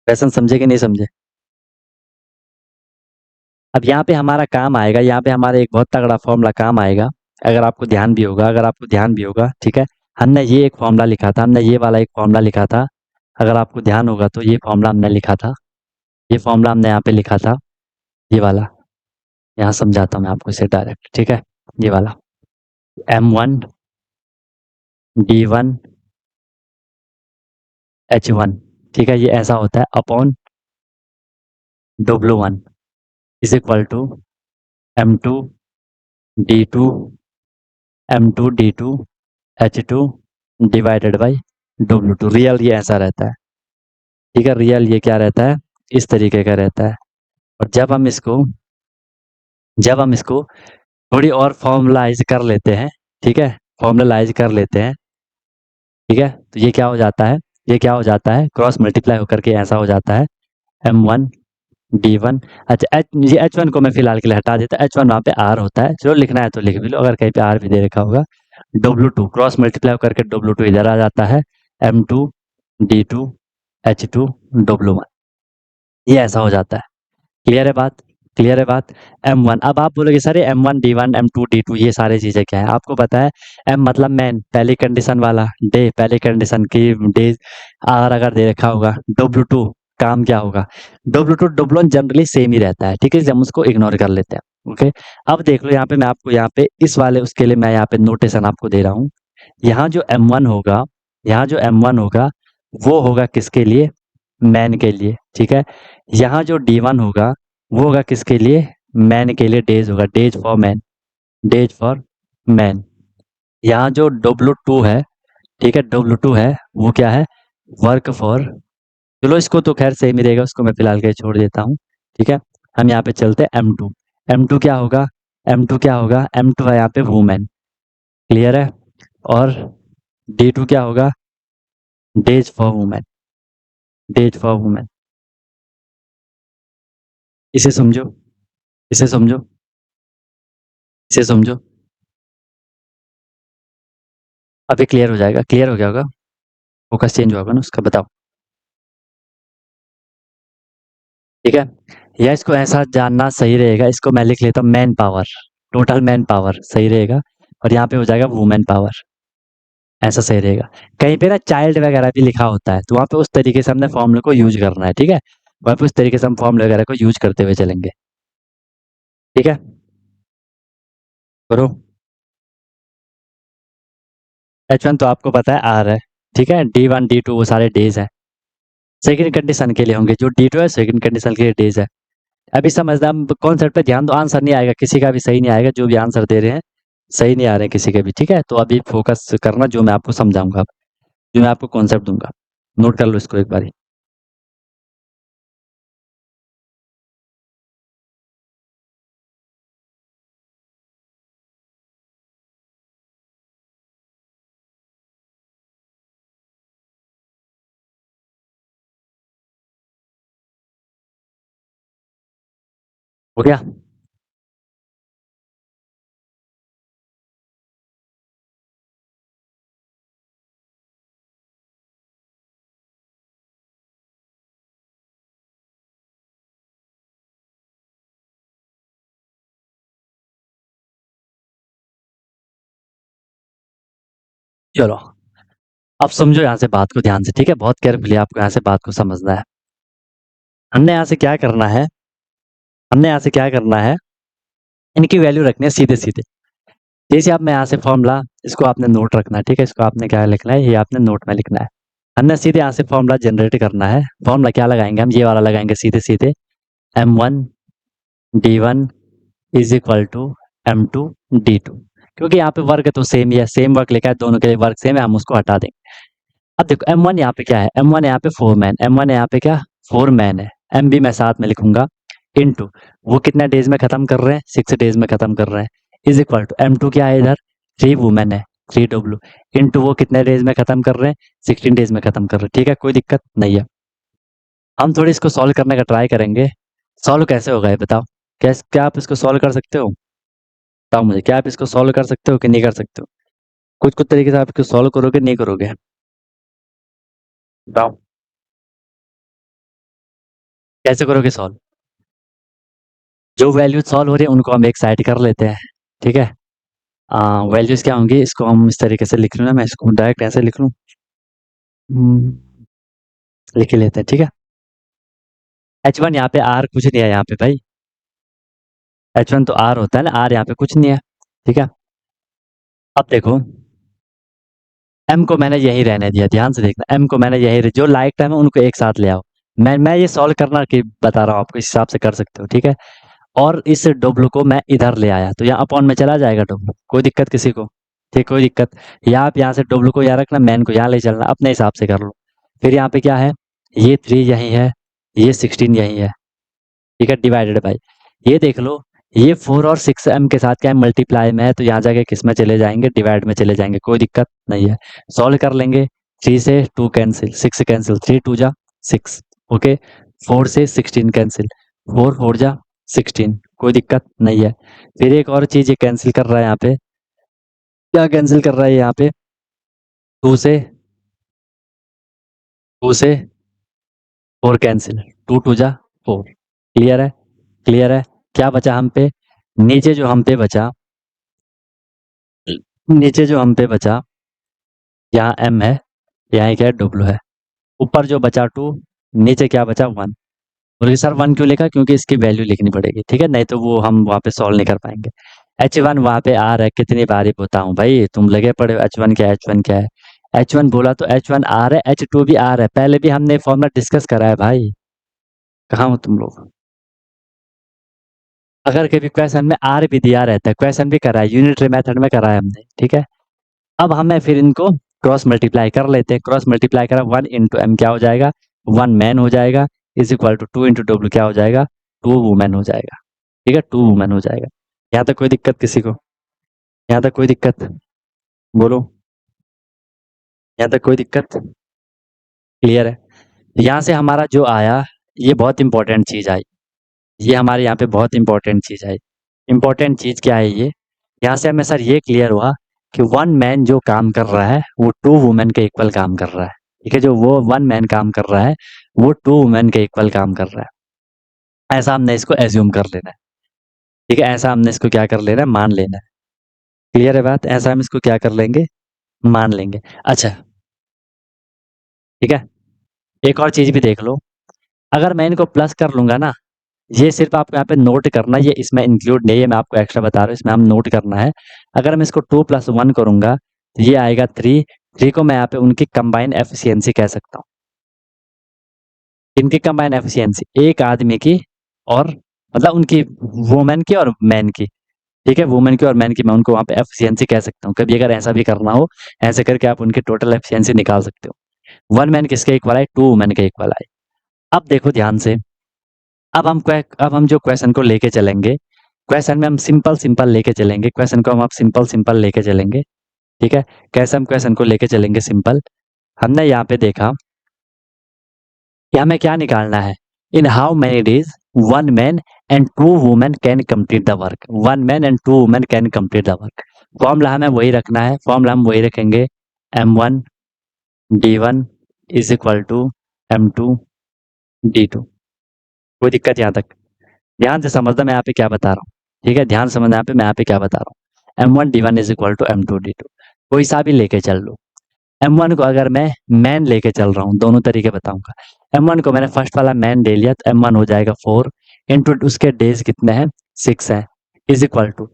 क्वेश्चन समझे कि नहीं समझे? अब यहाँ पे हमारा काम आएगा, यहाँ पे हमारा एक बहुत तगड़ा फॉर्मूला काम आएगा, अगर आपको ध्यान भी होगा, अगर आपको ध्यान भी होगा, ठीक है। हमने ये एक फॉर्मूला लिखा था, हमने ये वाला एक फॉर्मूला लिखा था, अगर आपको ध्यान होगा तो ये फॉर्मूला हमने लिखा था, ये फॉर्मूला हमने यहाँ पे लिखा था, ये वाला, यहाँ समझाता हूँ मैं आपको इसे डायरेक्ट, ठीक है। ये वाला M1 D1 H1, ठीक है, ये ऐसा होता है upon W1 is equal to M2 D2 M2 D2 H2 divided by W2। Real ये ऐसा रहता है, ठीक है, रियल ये क्या रहता है? इस तरीके का रहता है। और जब हम इसको थोड़ी और फॉर्मुलाइज कर लेते हैं, ठीक है, फॉर्मुलाइज कर लेते हैं, ठीक है, तो ये क्या हो जाता है? ये क्या हो जाता है? क्रॉस मल्टीप्लाई होकर के ऐसा हो जाता है M1 D1। अच्छा, ये H1 को मैं फिलहाल के लिए हटा देता, H1 वहाँ पे R होता है, चलो लिखना है तो लिख भी लो, अगर कहीं पे R भी दे रखा होगा। W2 क्रॉस मल्टीप्लाई करके W2 इधर आ जाता है, M2 D2 H2 W1, ये ऐसा हो जाता है। क्लियर है बात? क्लियर है बात? M1, अब आप बोलोगे सर ये M1 D1 M2 D2 ये सारी चीजें क्या है? आपको पता है M मतलब मैन, पहली कंडीशन वाला, डे पहली कंडीशन की डेज, आर अगर दे रखा होगा, W2 काम क्या होगा? W2 W1 जनरली सेम ही रहता है, ठीक है, हम उसको इग्नोर कर लेते हैं। ओके, अब देख लो यहाँ पे मैं आपको यहाँ पे इस वाले उसके लिए मैं यहाँ पे नोटेशन आपको दे रहा हूँ। यहाँ जो M1 होगा, यहाँ जो M1 होगा वो होगा किसके लिए? मैन के लिए, ठीक है। यहाँ जो D1 होगा वो होगा किसके लिए? मैन के लिए, डेज होगा, days for man, days for man. यहाँ जो W2 है, ठीक है, W2 है, वो क्या है? वर्क फॉर, चलो इसको तो खैर सेम ही रहेगा, उसको मैं फिलहाल के छोड़ देता हूँ, ठीक है। हम यहाँ पे चलते हैं M2। M2 क्या होगा? M2 क्या होगा? M2 है यहाँ पे वुमेन, क्लियर है। और D2 क्या होगा? Days for women, days for women. इसे समझो, इसे समझो, इसे समझो। अभी क्लियर हो जाएगा, क्लियर हो गया होगा, फोकस चेंज होगा ना उसका, बताओ। ठीक है, या इसको ऐसा जानना सही रहेगा, इसको मैं लिख लेता हूँ man power, total man power सही रहेगा। और यहाँ पे हो जाएगा वुमेन पावर, ऐसा सही रहेगा। कहीं पे ना चाइल्ड वगैरह भी लिखा होता है, तो वहाँ पे उस तरीके से हमने फॉर्मूले को यूज करना है, ठीक है। वहाँ पे उस तरीके से हम फॉर्मूले वगैरह को यूज करते हुए चलेंगे, ठीक है। करो। H1 तो आपको पता है आर है, ठीक है। D1 D2 वो सारे डेज हैं, सेकंड कंडीशन के लिए होंगे। जो D2 है सेकंड कंडीशन के लिए डेज है। अभी समझना, कॉन्सेप्ट पे ध्यान दो, आंसर नहीं आएगा किसी का भी, सही नहीं आएगा, जो भी आंसर दे रहे हैं सही नहीं आ रहे हैं किसी के भी, ठीक है। तो अभी फोकस करना, जो मैं आपको समझाऊंगा, जो मैं आपको कॉन्सेप्ट दूंगा, नोट कर लो इसको एक बारी। हो गया? चलो, अब समझो यहाँ से बात को ध्यान से, ठीक है, बहुत केयरफुली आपको यहाँ से बात को समझना है। हमने यहाँ से क्या करना है, हमने यहाँ से क्या करना है, इनकी वैल्यू रखनी है सीधे सीधे। जैसे आप, मैं यहाँ से फॉर्मूला, इसको आपने नोट रखना है, ठीक है, इसको आपने क्या लिखना है, ये आपने नोट में लिखना है। हमने सीधे यहाँ से फॉर्मूला जनरेट करना है। फॉर्मूला क्या लगाएंगे हम? ये वाला लगाएंगे सीधे सीधे, M1 D1 is equal to M2 D2। क्योंकि यहाँ पे वर्क तो सेम ही है, सेम वर्क लिखा है, दोनों के लिए वर्क सेम है, हम उसको हटा देंगे। अब देखो M1 यहाँ पे क्या है, M1 यहाँ पे 4 मैन, M1 यहाँ पे क्या 4 मैन है, M भी मैं साथ में लिखूंगा, इनटू वो कितने डेज में खत्म कर रहे हैं, 6 डेज में खत्म कर रहे हैं, इज इक्वल टू M2 क्या है इधर, 3 वुमेन है, 3W, इनटू वो कितने डेज में खत्म कर रहे हैं, 16 डेज में खत्म कर रहे हैं, ठीक है, कोई दिक्कत नहीं है। हम थोड़ी इसको सॉल्व करने का ट्राई करेंगे। सॉल्व कैसे होगा ये बताओ? कैसे, क्या आप इसको सॉल्व कर सकते हो? बताओ मुझे, क्या आप इसको सॉल्व कर सकते हो कि नहीं कर सकते हो? कुछ कुछ तरीके से आप इसको सॉल्व करोगे नहीं करोगे? बताओ कैसे करोगे सॉल्व? जो वैल्यू सॉल्व हो रही है उनको हम एक साइड कर लेते हैं, ठीक है। वैल्यूज क्या होंगी, इसको हम इस तरीके से लिख लूँ ना, मैं इसको डायरेक्ट ऐसे लिख लूँ, लिख ही लेते हैं, ठीक है। H1 यहाँ पे आर कुछ नहीं है यहाँ पे भाई, H1 तो आर होता है ना, आर यहाँ पे कुछ नहीं है, ठीक है। अब देखो, एम को मैंने यही रहने दिया, ध्यान से देखना, एम को मैंने यही, जो लाइक टाइम है उनको एक साथ ले आओ। मैं ये सॉल्व करना कि बता रहा हूँ आपको, इस हिसाब से कर सकते हो, ठीक है। और इस डब्लू को मैं इधर ले आया, तो यहाँ अपॉन में चला जाएगा डब्लू, कोई दिक्कत किसी को? ठीक, कोई दिक्कत। या आप यहाँ से डब्लू को यहाँ रखना, मैन को यहाँ ले चलना, अपने हिसाब से कर लो। फिर यहाँ पे क्या है, ये 3 यही है, ये 16 यही है, ठीक है, डिवाइडेड बाई, ये देख लो, ये 4 और 6 एम के साथ क्या है, मल्टीप्लाई में है, तो यहाँ जाके किस में चले जाएंगे, डिवाइड में चले जाएंगे, कोई दिक्कत नहीं है। सॉल्व कर लेंगे, 3 से 2 कैंसिल, 6 कैंसिल, 3 2 जा 6, ओके। 4 से 16 कैंसिल, 4 4 जा 16, कोई दिक्कत नहीं है। फिर एक और चीज ये कैंसिल कर रहा है यहाँ पे, क्या कैंसिल कर रहा है यहाँ पे, 2 से 2 से 4 कैंसिल, 2 2 जा 4, क्लियर है, क्लियर है। क्या बचा हम पे, नीचे जो हम पे बचा, नीचे जो हम पे बचा, यहाँ एम है, यहाँ क्या है डब्ल्यू है, ऊपर जो बचा 2, नीचे क्या बचा 1। बोले सर 1 क्यों लिखा? क्योंकि इसकी वैल्यू लिखनी पड़ेगी, ठीक है, नहीं तो वो हम वहाँ पे सॉल्व नहीं कर पाएंगे। H1 वहाँ पे आ रहा है, कितनी बारी बताऊं भाई, तुम लगे पड़े हो, H1 क्या है, H1 क्या है, H1 बोला तो H1 आ रहा है, H2 भी आ रहा है, पहले भी हमने फॉर्मूला डिस्कस करा है भाई, कहाँ हो तुम लोग? अगर कभी क्वेश्चन में आर भी दिया रहता है, क्वेश्चन भी करा है, यूनिटरी मेथड में करा है हमने, ठीक है। अब हमें फिर इनको क्रॉस मल्टीप्लाई कर लेते हैं। क्रॉस मल्टीप्लाई करा 1 इंटू एम क्या हो जाएगा, 1 मैन हो जाएगा, is equal to 2 into W क्या हो जाएगा, 2 वुमेन हो जाएगा। ठीक है, 2 वुमेन हो जाएगा। यहाँ तक कोई दिक्कत किसी को? यहाँ तक कोई दिक्कत? बोलो, यहाँ तक कोई दिक्कत? क्लियर है? यहाँ से हमारा जो आया, ये बहुत इंपॉर्टेंट चीज़ आई। ये हमारे यहाँ पे बहुत इंपॉर्टेंट चीज़ आई। इंपॉर्टेंट चीज़ क्या है ये? यहाँ से हमें सर ये क्लियर हुआ कि 1 मैन जो काम कर रहा है वो 2 वुमेन के इक्वल काम कर रहा है। ठीक है, जो वो 1 मैन काम कर रहा है वो 2 वुमेन के इक्वल काम कर रहा है। ऐसा हमने इसको एज्यूम कर लेना है। ठीक है, ऐसा हमने इसको क्या कर लेना है, मान लेना है। क्लियर है बात? ऐसा हम इसको क्या कर लेंगे, मान लेंगे। अच्छा, ठीक है, एक और चीज़ भी देख लो। अगर मैं इनको प्लस कर लूँगा ना, ये सिर्फ आपको यहाँ पे नोट करना है, ये इसमें इंक्लूड नहीं है, मैं आपको एक्स्ट्रा बता रहा हूँ, इसमें हम नोट करना है। अगर मैं इसको 2 + 1 करूँगा तो ये आएगा 3। 3 को मैं यहाँ पे उनकी कंबाइन एफिशिएंसी कह सकता हूँ। इनकी कंबाइन एफिशिएंसी एक आदमी की और मतलब उनकी वुमेन की और मैन की। ठीक है, वुमेन की और मैन की मैं उनको वहाँ पे एफिशिएंसी कह सकता हूँ। कभी अगर ऐसा भी करना हो, ऐसे करके आप उनकी टोटल एफिशिएंसी निकाल सकते हो। 1 मैन किसके इक्वल आए, 2 वुमेन के इक्वल आए। अब देखो ध्यान से, अब हम जो क्वेश्चन को लेके चलेंगे, क्वेश्चन में हम सिंपल लेके चलेंगे। क्वेश्चन को हम आप सिंपल लेके चलेंगे। ठीक है, कैसे हम क्वेश्चन को लेके चलेंगे सिंपल? हमने यहाँ पे देखा कि हमें क्या निकालना है, in how many days 1 man and 2 women can complete the work. 1 man and 2 women can complete the work. Formula हमें वही रखना है, फॉर्मूला हम वही रखेंगे, M1 D1 is equal to M2 D2। कोई दिक्कत यहाँ तक? ध्यान से समझना मैं यहाँ पे क्या बता रहा हूँ। ठीक है, ध्यान समझना यहाँ पे मैं यहाँ पे क्या बता रहा हूँ। M1 D1 is equal to M2 D2। कोई सा भी लेके चल लो। M1 को अगर मैं मैन लेके चल रहा हूँ, दोनों तरीके बताऊंगा। M1 को मैंने फर्स्ट वाला मैन ले लिया तो M1 हो जाएगा 4 इंटू उसके डेज कितने हैं, 6 है, इज इक्वल टू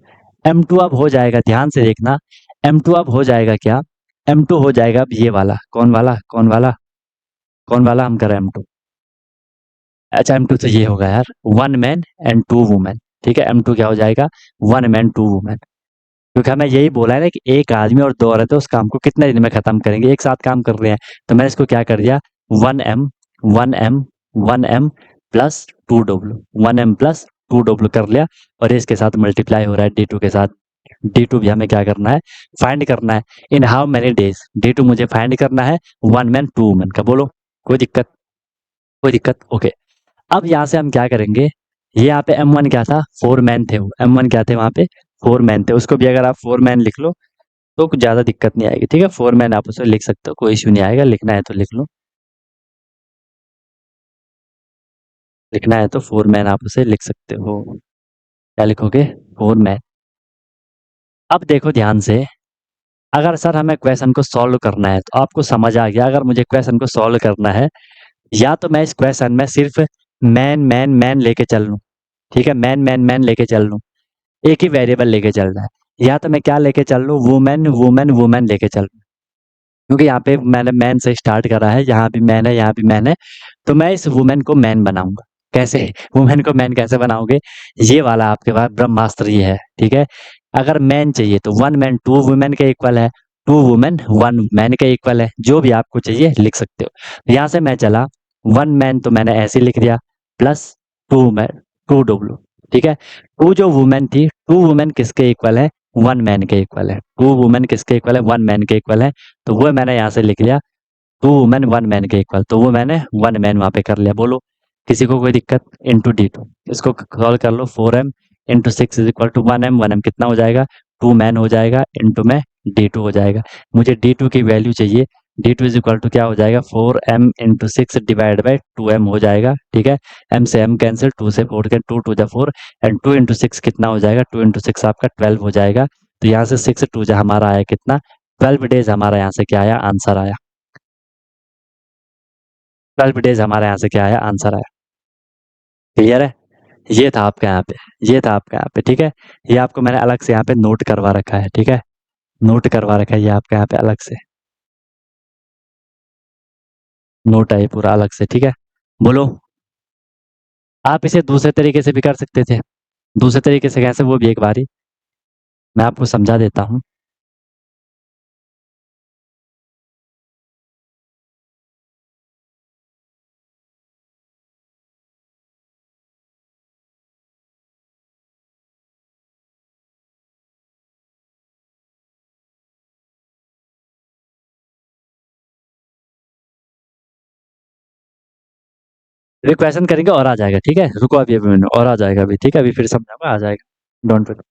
M2 अब हो जाएगा, ध्यान से देखना, M2 अब हो जाएगा क्या, M2 हो जाएगा अब ये वाला, कौन वाला, कौन वाला, कौन वाला हम करें M2? अच्छा, M2 तो ये होगा यार, 1 मैन एंड 2 वुमेन। ठीक है, M2 क्या हो जाएगा, 1 मैन 2 वुमेन। क्योंकि हमें यही बोला है ना कि एक आदमी और 2 औरतें उस काम को कितने दिन में खत्म करेंगे, एक साथ काम कर रहे हैं। तो मैंने इसको क्या कर दिया, 1M 1M 1M plus 2W, 1M plus 2W कर लिया, और इसके साथ मल्टीप्लाई हो रहा है D2 के साथ। D2 भी हमें क्या करना है, फाइंड करना है। In how many days, D2 मुझे फाइंड करना है 1 मैन 2 वुमेन का। बोलो, कोई दिक्कत? कोई दिक्कत? ओके। अब यहाँ से हम क्या करेंगे, ये यहाँ पे M1 क्या था, 4 मैन थे, वो M1 क्या थे वहाँ पे, 4 मैन थे। उसको भी अगर आप 4 मैन लिख लो तो कुछ ज़्यादा दिक्कत नहीं आएगी। ठीक है, 4 मैन आप उसे लिख सकते हो, कोई इश्यू नहीं आएगा, लिखना है तो लिख लो, लिखना है तो 4 मैन आप उसे लिख सकते हो। क्या लिखोगे, 4 मैन। अब देखो ध्यान से, अगर सर हमें क्वेश्चन को सॉल्व करना है तो आपको समझ आ गया, अगर मुझे क्वेश्चन को सॉल्व करना है, या तो मैं इस क्वेश्चन में सिर्फ मैन मैन मैन लेके चल लूँ। ठीक है, मैन मैन मैन लेके चल लूँ, एक ही वेरिएबल लेके चलना है, या तो मैं क्या लेके चल लूँ, वुमेन वुमेन वुमेन लेके चल लूँ। क्योंकि यहाँ पे मैंने मैन से स्टार्ट करा है, यहाँ भी मैन है, यहाँ भी मैन है, तो मैं इस वुमेन को मैन बनाऊंगा। कैसे वुमेन को मैन कैसे बनाओगे, ये वाला आपके पास ब्रह्मास्त्र ये है। ठीक है, अगर मैन चाहिए तो 1 मैन 2 वुमेन के इक्वल है, 2 वुमेन 1 मैन के इक्वल है, जो भी आपको चाहिए लिख सकते हो। यहाँ से मैं चला, 1 मैन तो मैंने ऐसे लिख दिया, प्लस 2 मैन 2W। ठीक है, 2 जो वुमेन थी, 2 वुमेन किसके इक्वल है, 1 मैन के इक्वल है। 2 वुमेन किसके इक्वल है, 1 मैन के इक्वल है, तो वो मैंने यहाँ से लिख लिया 2 वुमेन 1 मैन के इक्वल, तो वो मैंने 1 मैन वहाँ पे कर लिया। बोलो, किसी को कोई दिक्कत? इंटू D2, इसको सॉल्व कर लो, 4M into 6 is equal to 1M। 1M कितना हो जाएगा, 2 मैन हो जाएगा, इंटू में D2 हो जाएगा। मुझे D2 की वैल्यू चाहिए, D2 इज इक्वल टू क्या हो जाएगा, 4M into 6 divide by 2M हो जाएगा। ठीक है, M से M कैंसिल, 2 से 4 के 2 टू जा 4, एंड 2 इंटू 6 कितना हो जाएगा, 2 इंटू 6 आपका 12 हो जाएगा। तो यहाँ से 6 2 जा हमारा आया कितना, 12 डेज हमारा यहाँ से क्या आया, आंसर आया। 12 डेज हमारे यहाँ से क्या आया, आंसर आया। क्लियर है? ये था आपका यहाँ पे, ये था आपका यहाँ पे। ठीक है, ये आपको मैंने अलग से यहाँ पे नोट करवा रखा है। ठीक है, नोट करवा रखा है ये आपका यहाँ पे अलग से, नोट है ये पूरा अलग से। ठीक है, बोलो, आप इसे दूसरे तरीके से भी कर सकते थे। दूसरे तरीके से कैसे, वो भी एक बारी मैं आपको समझा देता हूँ। अभी क्वेश्चन करेंगे और आ जाएगा, ठीक है, रुको अभी मैंने और आ जाएगा अभी, ठीक है, अभी फिर समझाऊंगा, आ जाएगा, डोंट वरी।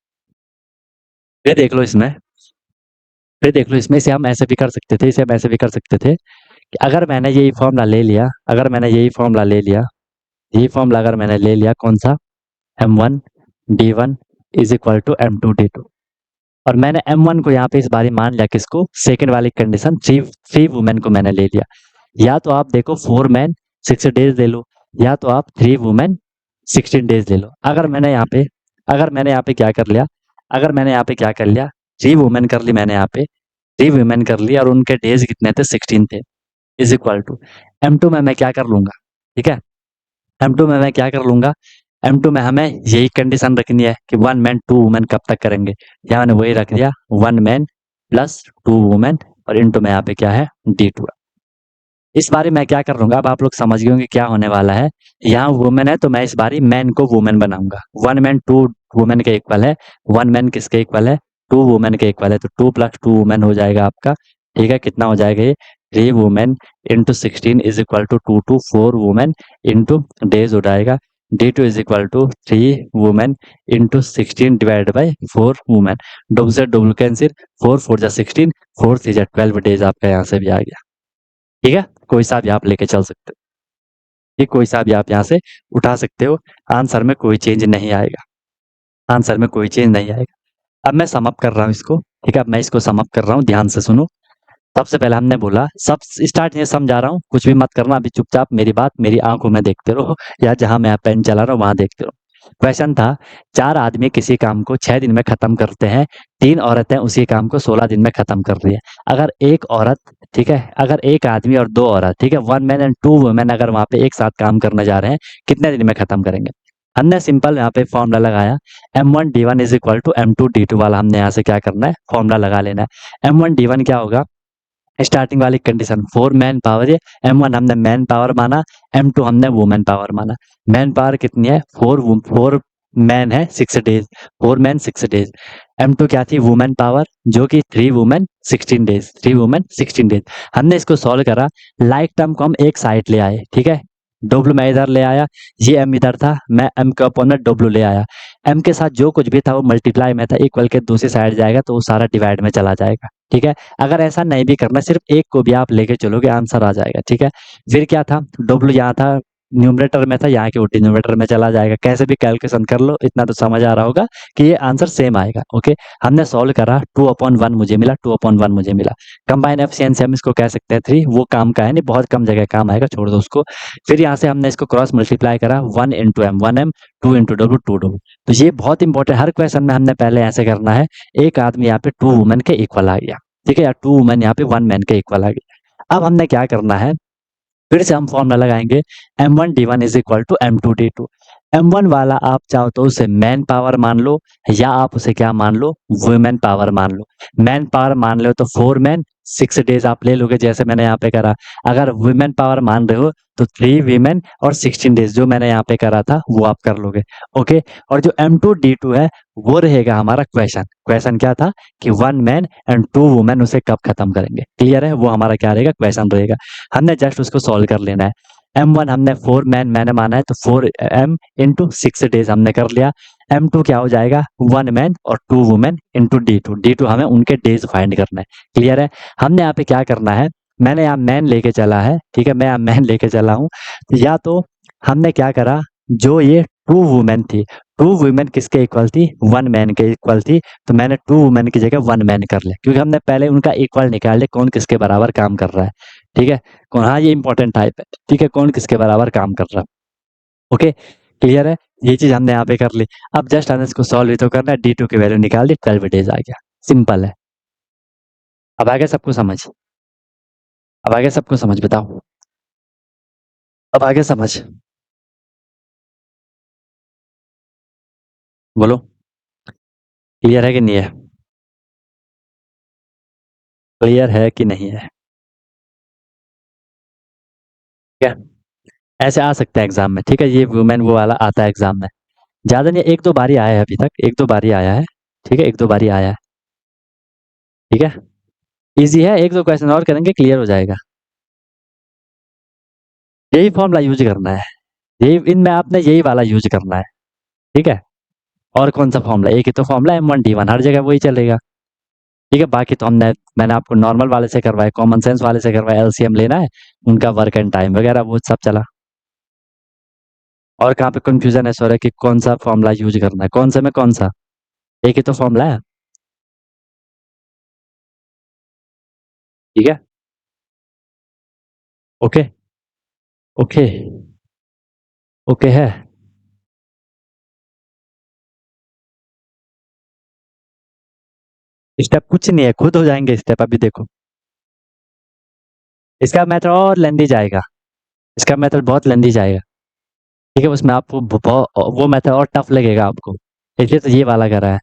फिर देख लो इसमें, फिर देख लो इसमें, इसे हम ऐसे भी कर सकते थे, इसे हम ऐसे भी कर सकते थे कि अगर मैंने यही फॉर्मूला ले लिया, अगर मैंने यही फॉर्मूला ले लिया, यही फॉर्मूला अगर मैंने ले लिया, कौन सा, M1 D1 is equal to M2 D2, और मैंने M1 को यहाँ पे इस बारी मान लिया, किसको, सेकंड वाली कंडीशन, थ्री थ्री वुमेन को मैंने ले लिया। या तो आप देखो 4 मैन 6 डेज ले लो, या तो आप 3 वुमेन 16 डेज ले लो। अगर मैंने यहाँ पे क्या कर लिया, अगर मैंने यहाँ पे क्या कर लिया, 3 वुमेन कर ली मैंने यहाँ पे, 3 वुमेन कर ली और उनके डेज कितने थे, 16 थे, इज इक्वल टू M2 में मैं क्या कर लूंगा, ठीक है, M2 में मैं क्या कर लूंगा, M2 में हमें यही कंडीशन रखनी है कि 1 मैन 2 वुमेन कब तक करेंगे, यहाँ मैंने वही रख दिया, 1 मैन प्लस 2 वुमेन, और इनटू में यहाँ पे क्या है, D2। इस बारी मैं क्या कर लूंगा, अब आप लोग समझ गए होंगे क्या होने वाला है, यहाँ वुमेन है तो मैं इस बारी मैन को वुमेन बनाऊंगा, 1 मैन 2 वुमेन के इक्वल है, 1 मैन किसके इक्वल है, 2 वुमेन के इक्वल है, तो 2 + 2 वुमेन हो जाएगा आपका, ठीक है, कितना हो जाएगा ये, 3 women into 16 is equal to 4 women into days हो जाएगा, D2 is equal to 3 women into 16 divide by 4 women, double से डबल कैंसिल, 4 4 जा 16, 4 3 जा 12 डेज आपका यहाँ से भी आ गया, ठीक है, कोई सा भी आप लेके चल सकते हो, ये कोई सा भी आप यहाँ से उठा सकते हो, आंसर में कोई चेंज नहीं आएगा, आंसर में कोई चेंज नहीं आएगा। अब मैं सम अप कर रहा हूँ इसको, ठीक है, अब मैं इसको सम अप कर रहा हूँ, ध्यान से सुनो। सबसे पहले हमने बोला, सब स्टार्ट ये समझा रहा हूँ, कुछ भी मत करना, अभी चुपचाप मेरी बात मेरी आंखों में देखते रहो, या जहां मैं पेन चला रहा हूँ वहां देखते रहो। क्वेश्चन था, 4 आदमी किसी काम को 6 दिन में खत्म करते हैं, 3 औरतें उसी काम को 16 दिन में खत्म कर रही है। अगर एक औरत, ठीक है, अगर एक आदमी और 2 औरत, ठीक है, 1 मैन एंड 2 वुमेन अगर वहां पे एक साथ काम करने जा रहे हैं, कितने दिन में खत्म करेंगे। हमने सिंपल यहाँ पे फॉर्मूला लगाया, M1 D1 is equal to M2 D2 वाला, हमने यहाँ से क्या करना है, फॉर्मूला लगा लेना है। M1 D1 क्या होगा, स्टार्टिंग वाली कंडीशन 4 मैन पावर है, M1 हमने मैन पावर माना, M2 हमने वुमेन पावर माना। मैन पावर कितनी है, 4 मैन है 6 डेज, 4 मैन 6 डेज। M2 क्या थी, वुमेन पावर, जो कि 3 वुमेन 16 डेज, 3 वुमेन 16 डेज। हमने इसको सॉल्व करा, लाइक टर्म को हम एक साइड ले आए, ठीक है, डब्ल्यू मैं इधर ले आया, ये M इधर था, मैं M के अपॉन में डब्ल्यू ले आया, M के साथ जो कुछ भी था वो मल्टीप्लाई में था, इक्वल के दूसरी साइड जाएगा तो वो सारा डिवाइड में चला जाएगा, ठीक है। अगर ऐसा नहीं भी करना, सिर्फ एक को भी आप लेके चलोगे, आंसर आ जाएगा, ठीक है। फिर क्या था, डब्ल्यू यहाँ था, न्यूमरेटर में था, यहाँ के डिनोमिनेटर में चला जाएगा, कैसे भी कैलकुलेशन कर लो, इतना तो समझ आ रहा होगा कि ये आंसर सेम आएगा, ओके। हमने सॉल्व करा, 2/1 मुझे मिला, 2/1 मुझे मिला। कंबाइन एफिशिएंसी हम इसको कह सकते हैं 3, वो काम का है नहीं, बहुत कम जगह काम आएगा, छोड़ दो उसको। फिर यहाँ से हमने इसको क्रॉस मल्टीप्लाई करा, 1 into M 1M, 2 into W 2W। तो ये बहुत इंपॉर्टेंट, हर क्वेश्चन में हमने पहले ऐसे करना है, एक आदमी यहाँ पे 2 वुमेन के इक्वल आ गया, ठीक है, या 2 वुमेन यहाँ पे 1 मैन के इक्वल आ गया। अब हमने क्या करना है, फिर से हम फॉर्मूला लगाएंगे, M1 D1 is equal to M2 D2। M1 वाला आप चाहो तो उसे मैन पावर मान लो, या आप उसे क्या मान लो, वुमेन पावर मान लो। मैन पावर मान लो तो 4 मैन 6 डेज आप ले लोगे, जैसे मैंने यहाँ पे करा। अगर वुमेन पावर मान रहे हो तो 3 वीमेन और 16 डेज, जो मैंने यहाँ पे करा था वो आप कर लोगे, ओके। और जो M2 D2 है वो रहेगा हमारा क्वेश्चन, क्वेश्चन क्या था कि 1 मैन एंड 2 वुमेन उसे कब खत्म करेंगे, क्लियर है, वो हमारा क्या रहेगा, क्वेश्चन रहेगा। हमने जस्ट उसको सॉल्व कर लेना है। M1 हमने 4 मैन मैंने माना है तो 4M इंटू 6 डेज हमने कर लिया। M2 क्या हो जाएगा, 1 मैन और 2 वुमेन इंटू D2 हमें उनके डेज फाइंड करना है, क्लियर है। हमने यहाँ पे क्या करना है, मैंने यहाँ मैन लेके चला है, ठीक है, मैं यहाँ मैन लेके चला हूँ, या तो हमने क्या करा, जो ये 2 वुमेन थी, 2 वुमेन किसके इक्वल थी, 1 मैन के इक्वल थी, तो मैंने 2 वुमेन की जगह 1 मैन कर लिया, क्योंकि हमने पहले उनका इक्वल निकाल लिया, कौन किसके बराबर काम कर रहा है, ठीक है, कौन, हाँ ये इंपॉर्टेंट टाइप है, ठीक है, कौन किसके बराबर काम कर रहा है, ओके, क्लियर है। ये चीज हमने यहाँ पे कर ली। अब जस्ट हमें इसको सॉल्व तो करना है, D2 की वैल्यू निकाल दी, 12 डेज आ गया, सिंपल है। अब आगे सबको समझ, अब आगे सबको समझ, बताओ, अब आगे समझ, बोलो, क्लियर है कि नहीं है, क्लियर है कि नहीं है, ठीक है। ऐसे आ सकता है एग्जाम में, ठीक है, ये वुमेन वो वाला आता है एग्जाम में, ज्यादा नहीं, एक दो बारी आया है अभी तक, एक दो बारी आया है, ठीक है, एक दो बारी आया है, ठीक है, इजी है, एक दो क्वेश्चन और करेंगे क्लियर हो जाएगा। यही फॉर्मूला यूज करना है, ये इनमें आपने यही वाला यूज करना है, ठीक है। और कौन सा फॉर्मूला, एक ही तो फॉर्मूला M1 D1, हर जगह वही चलेगा, ठीक है। बाकी तो मैंने आपको नॉर्मल वाले से करवाया, कॉमन सेंस वाले से करवाया, एलसीएम लेना है, उनका वर्क एंड टाइम वगैरह वो सब चला। और कहाँ पे कंफ्यूजन है सर कि कौन सा फॉर्मूला यूज करना है, कौन से में कौन सा, एक ही तो फॉर्मूला है, ठीक है। ओके, ओके, ओके है। स्टेप कुछ नहीं है, खुद हो जाएंगे स्टेप, अभी देखो। इसका मेथड और लेंदी जाएगा, इसका मेथड बहुत लेंदी जाएगा, ठीक है। उसमें आपको वो मेथड और टफ लगेगा आपको, इसलिए तो ये वाला करा है,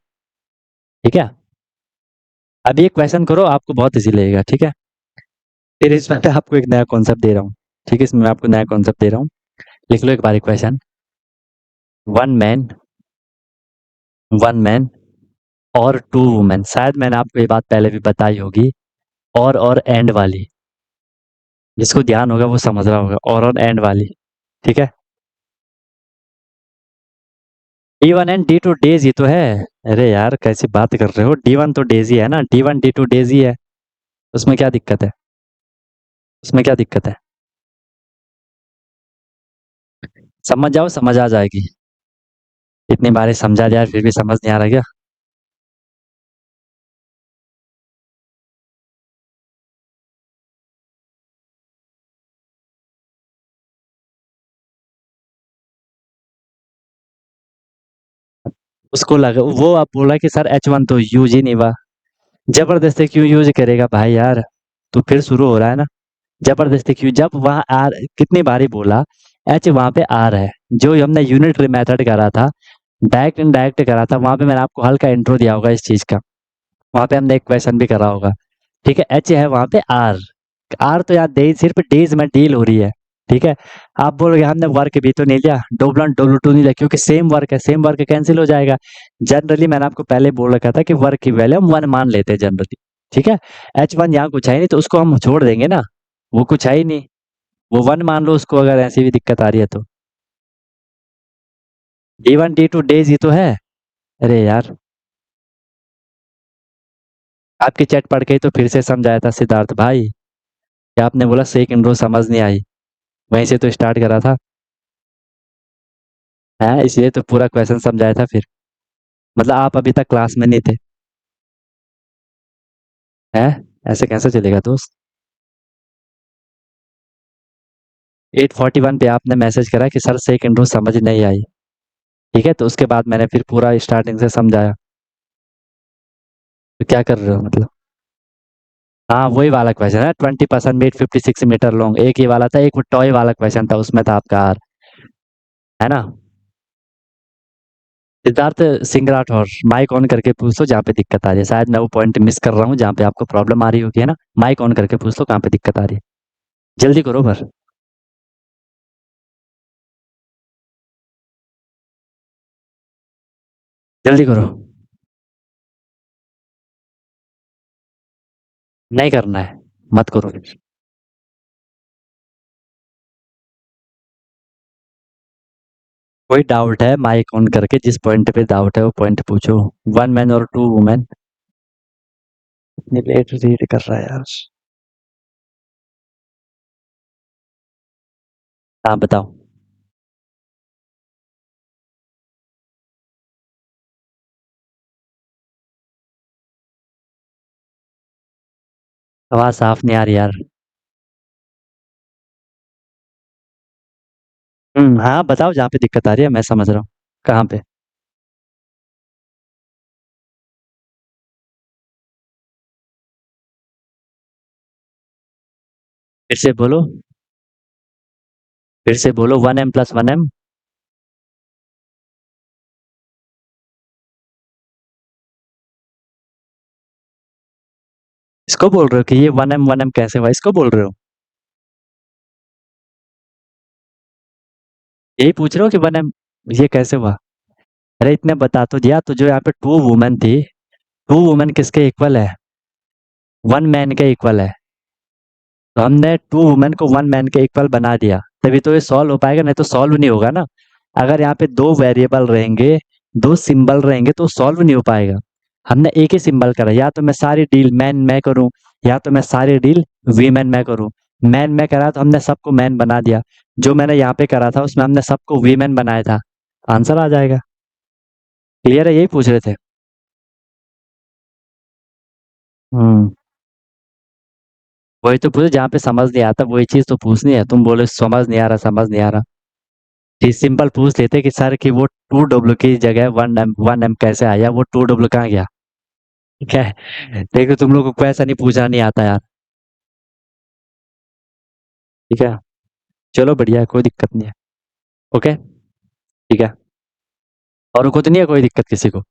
ठीक है। अभी एक क्वेश्चन करो, आपको बहुत इजी लगेगा, ठीक है। फिर इसमें मैं आपको एक नया कॉन्सेप्ट दे रहा हूँ, ठीक है। इसमें मैं आपको नया कॉन्सेप्ट दे रहा हूँ, लिख लो एक बारी question. One man, one man और टू वुमेन, शायद मैंने आपको ये बात पहले भी बताई होगी, और एंड वाली, जिसको ध्यान होगा वो समझ रहा होगा, और एंड वाली, ठीक है। D1 एंड D2 डेज ही तो है। अरे यार कैसी बात कर रहे हो, D1 तो डेज ही है ना, D1 D2 डेज ही है, उसमें क्या दिक्कत है, उसमें क्या दिक्कत है। समझ जाओ, समझ आ जाएगी। इतनी बार समझा दिया फिर भी समझ नहीं आ रहा क्या। उसको लगा, वो आप बोला कि सर H1 तो यूज ही नहीं हुआ, जबरदस्ती क्यों यूज करेगा भाई यार, तो फिर शुरू हो रहा है ना। जबरदस्ती क्यों, जब वहाँ आर, कितनी बारी बोला, एच वहाँ पे आर है, जो हमने यूनिटरी मेथड करा था, डायरेक्ट इनडायरेक्ट करा था, वहाँ पे मैंने आपको हल्का इंट्रो दिया होगा इस चीज का, वहाँ पे हमने एक क्वेश्चन भी करा होगा, ठीक है। एच है वहाँ पे आर, आर तो यार डेज, सिर्फ डेज में डील हो रही है, ठीक है। आप बोलोगे हमने वर्क भी तो नहीं लिया, W1 W2 नहीं लिया, क्योंकि सेम वर्क है, सेम वर्क कैंसिल हो जाएगा। जनरली मैंने आपको पहले बोल रखा था कि वर्क की वैल्यू हम वन मान लेते हैं जनरली, ठीक है। H1 यहाँ कुछ है नहीं तो उसको हम छोड़ देंगे ना, वो कुछ है ही नहीं, वो वन मान लो उसको, अगर ऐसी भी दिक्कत आ रही है तो। D1 D2 डेज ही तो है। अरे यार, आपकी चैट पढ़ के ही तो फिर से समझाया था सिद्धार्थ भाई, कि आपने बोला सेकंड रो समझ नहीं आई, वहीं से तो स्टार्ट करा था, है इसलिए तो पूरा क्वेश्चन समझाया था फिर। मतलब आप अभी तक क्लास में नहीं थे, हैं, ऐसे कैसे चलेगा दोस्त। 8:41 पे आपने मैसेज करा कि सर सेकंड रो समझ नहीं आई, ठीक है। तो उसके बाद मैंने फिर पूरा स्टार्टिंग से समझाया, तो क्या कर रहे हो मतलब। हाँ वही वाला क्वेश्चन है, 20% मीट 56 मीटर लॉन्ग, एक ये वाला था, एक वो टॉय वाला क्वेश्चन था, उसमें था आपका आर, है ना। सिद्धार्थ सिंह राठौर, माइक ऑन करके पूछ लो जहाँ पे दिक्कत आ रही है, शायद मैं वो पॉइंट मिस कर रहा हूँ जहाँ पे आपको प्रॉब्लम आ रही होगी, है ना। माइक ऑन करके पूछ लो कहाँ पे दिक्कत आ रही है, जल्दी करो पर, जल्दी करो। नहीं करना है, मत करो फिर। कोई डाउट है माइक ऑन करके, जिस पॉइंट पे डाउट है वो पॉइंट पूछो। वन मैन और टू वुमेन, इतनी लेट रीड कर रहा है यार। हाँ बताओ। आवाज साफ नहीं आ रही यार। हाँ बताओ जहाँ पे दिक्कत आ रही है, मैं समझ रहा हूँ, कहाँ पे। फिर से बोलो, फिर से बोलो, 1m+1m। इसको बोल रहे हो कि ये 1m कैसे हुआ, इसको बोल रहे हो। यही पूछ रहे हो कि 1m ये कैसे हुआ। अरे इतने बता तो दिया, तो जो यहाँ पे टू वुमेन थी, टू वुमेन किसके इक्वल है, वन मैन के इक्वल है, तो हमने टू वुमेन को वन मैन के इक्वल बना दिया, तभी तो ये सॉल्व हो पाएगा, नहीं तो सॉल्व नहीं होगा ना। अगर यहाँ पे दो वेरिएबल रहेंगे, दो सिंबल रहेंगे तो सॉल्व नहीं हो पाएगा। हमने एक ही सिंबल करा, या तो मैं सारी डील मैन मैं करूं, या तो मैं सारी डील वीमेन मैं करूं। मैन मैं करा तो हमने सबको मैन बना दिया, जो मैंने यहाँ पे करा था उसमें हमने सबको वीमेन बनाया था, आंसर आ जाएगा। क्लियर है, यही पूछ रहे थे। हम्म, वही तो पूछे, जहाँ पे समझ नहीं आता वही चीज तो पूछनी है, तुम बोले समझ नहीं आ रहा समझ नहीं आ रहा। ठीक सिंपल पूछ लेते कि सर कि वो 2W की जगह 1M कैसे आया, वो 2W कहाँ गया। ठीक है, देखो तुम लोग को ऐसा नहीं पूछा नहीं आता यार। ठीक है, चलो बढ़िया है, कोई दिक्कत नहीं है। ओके, ठीक है। और को तो नहीं है कोई दिक्कत किसी को।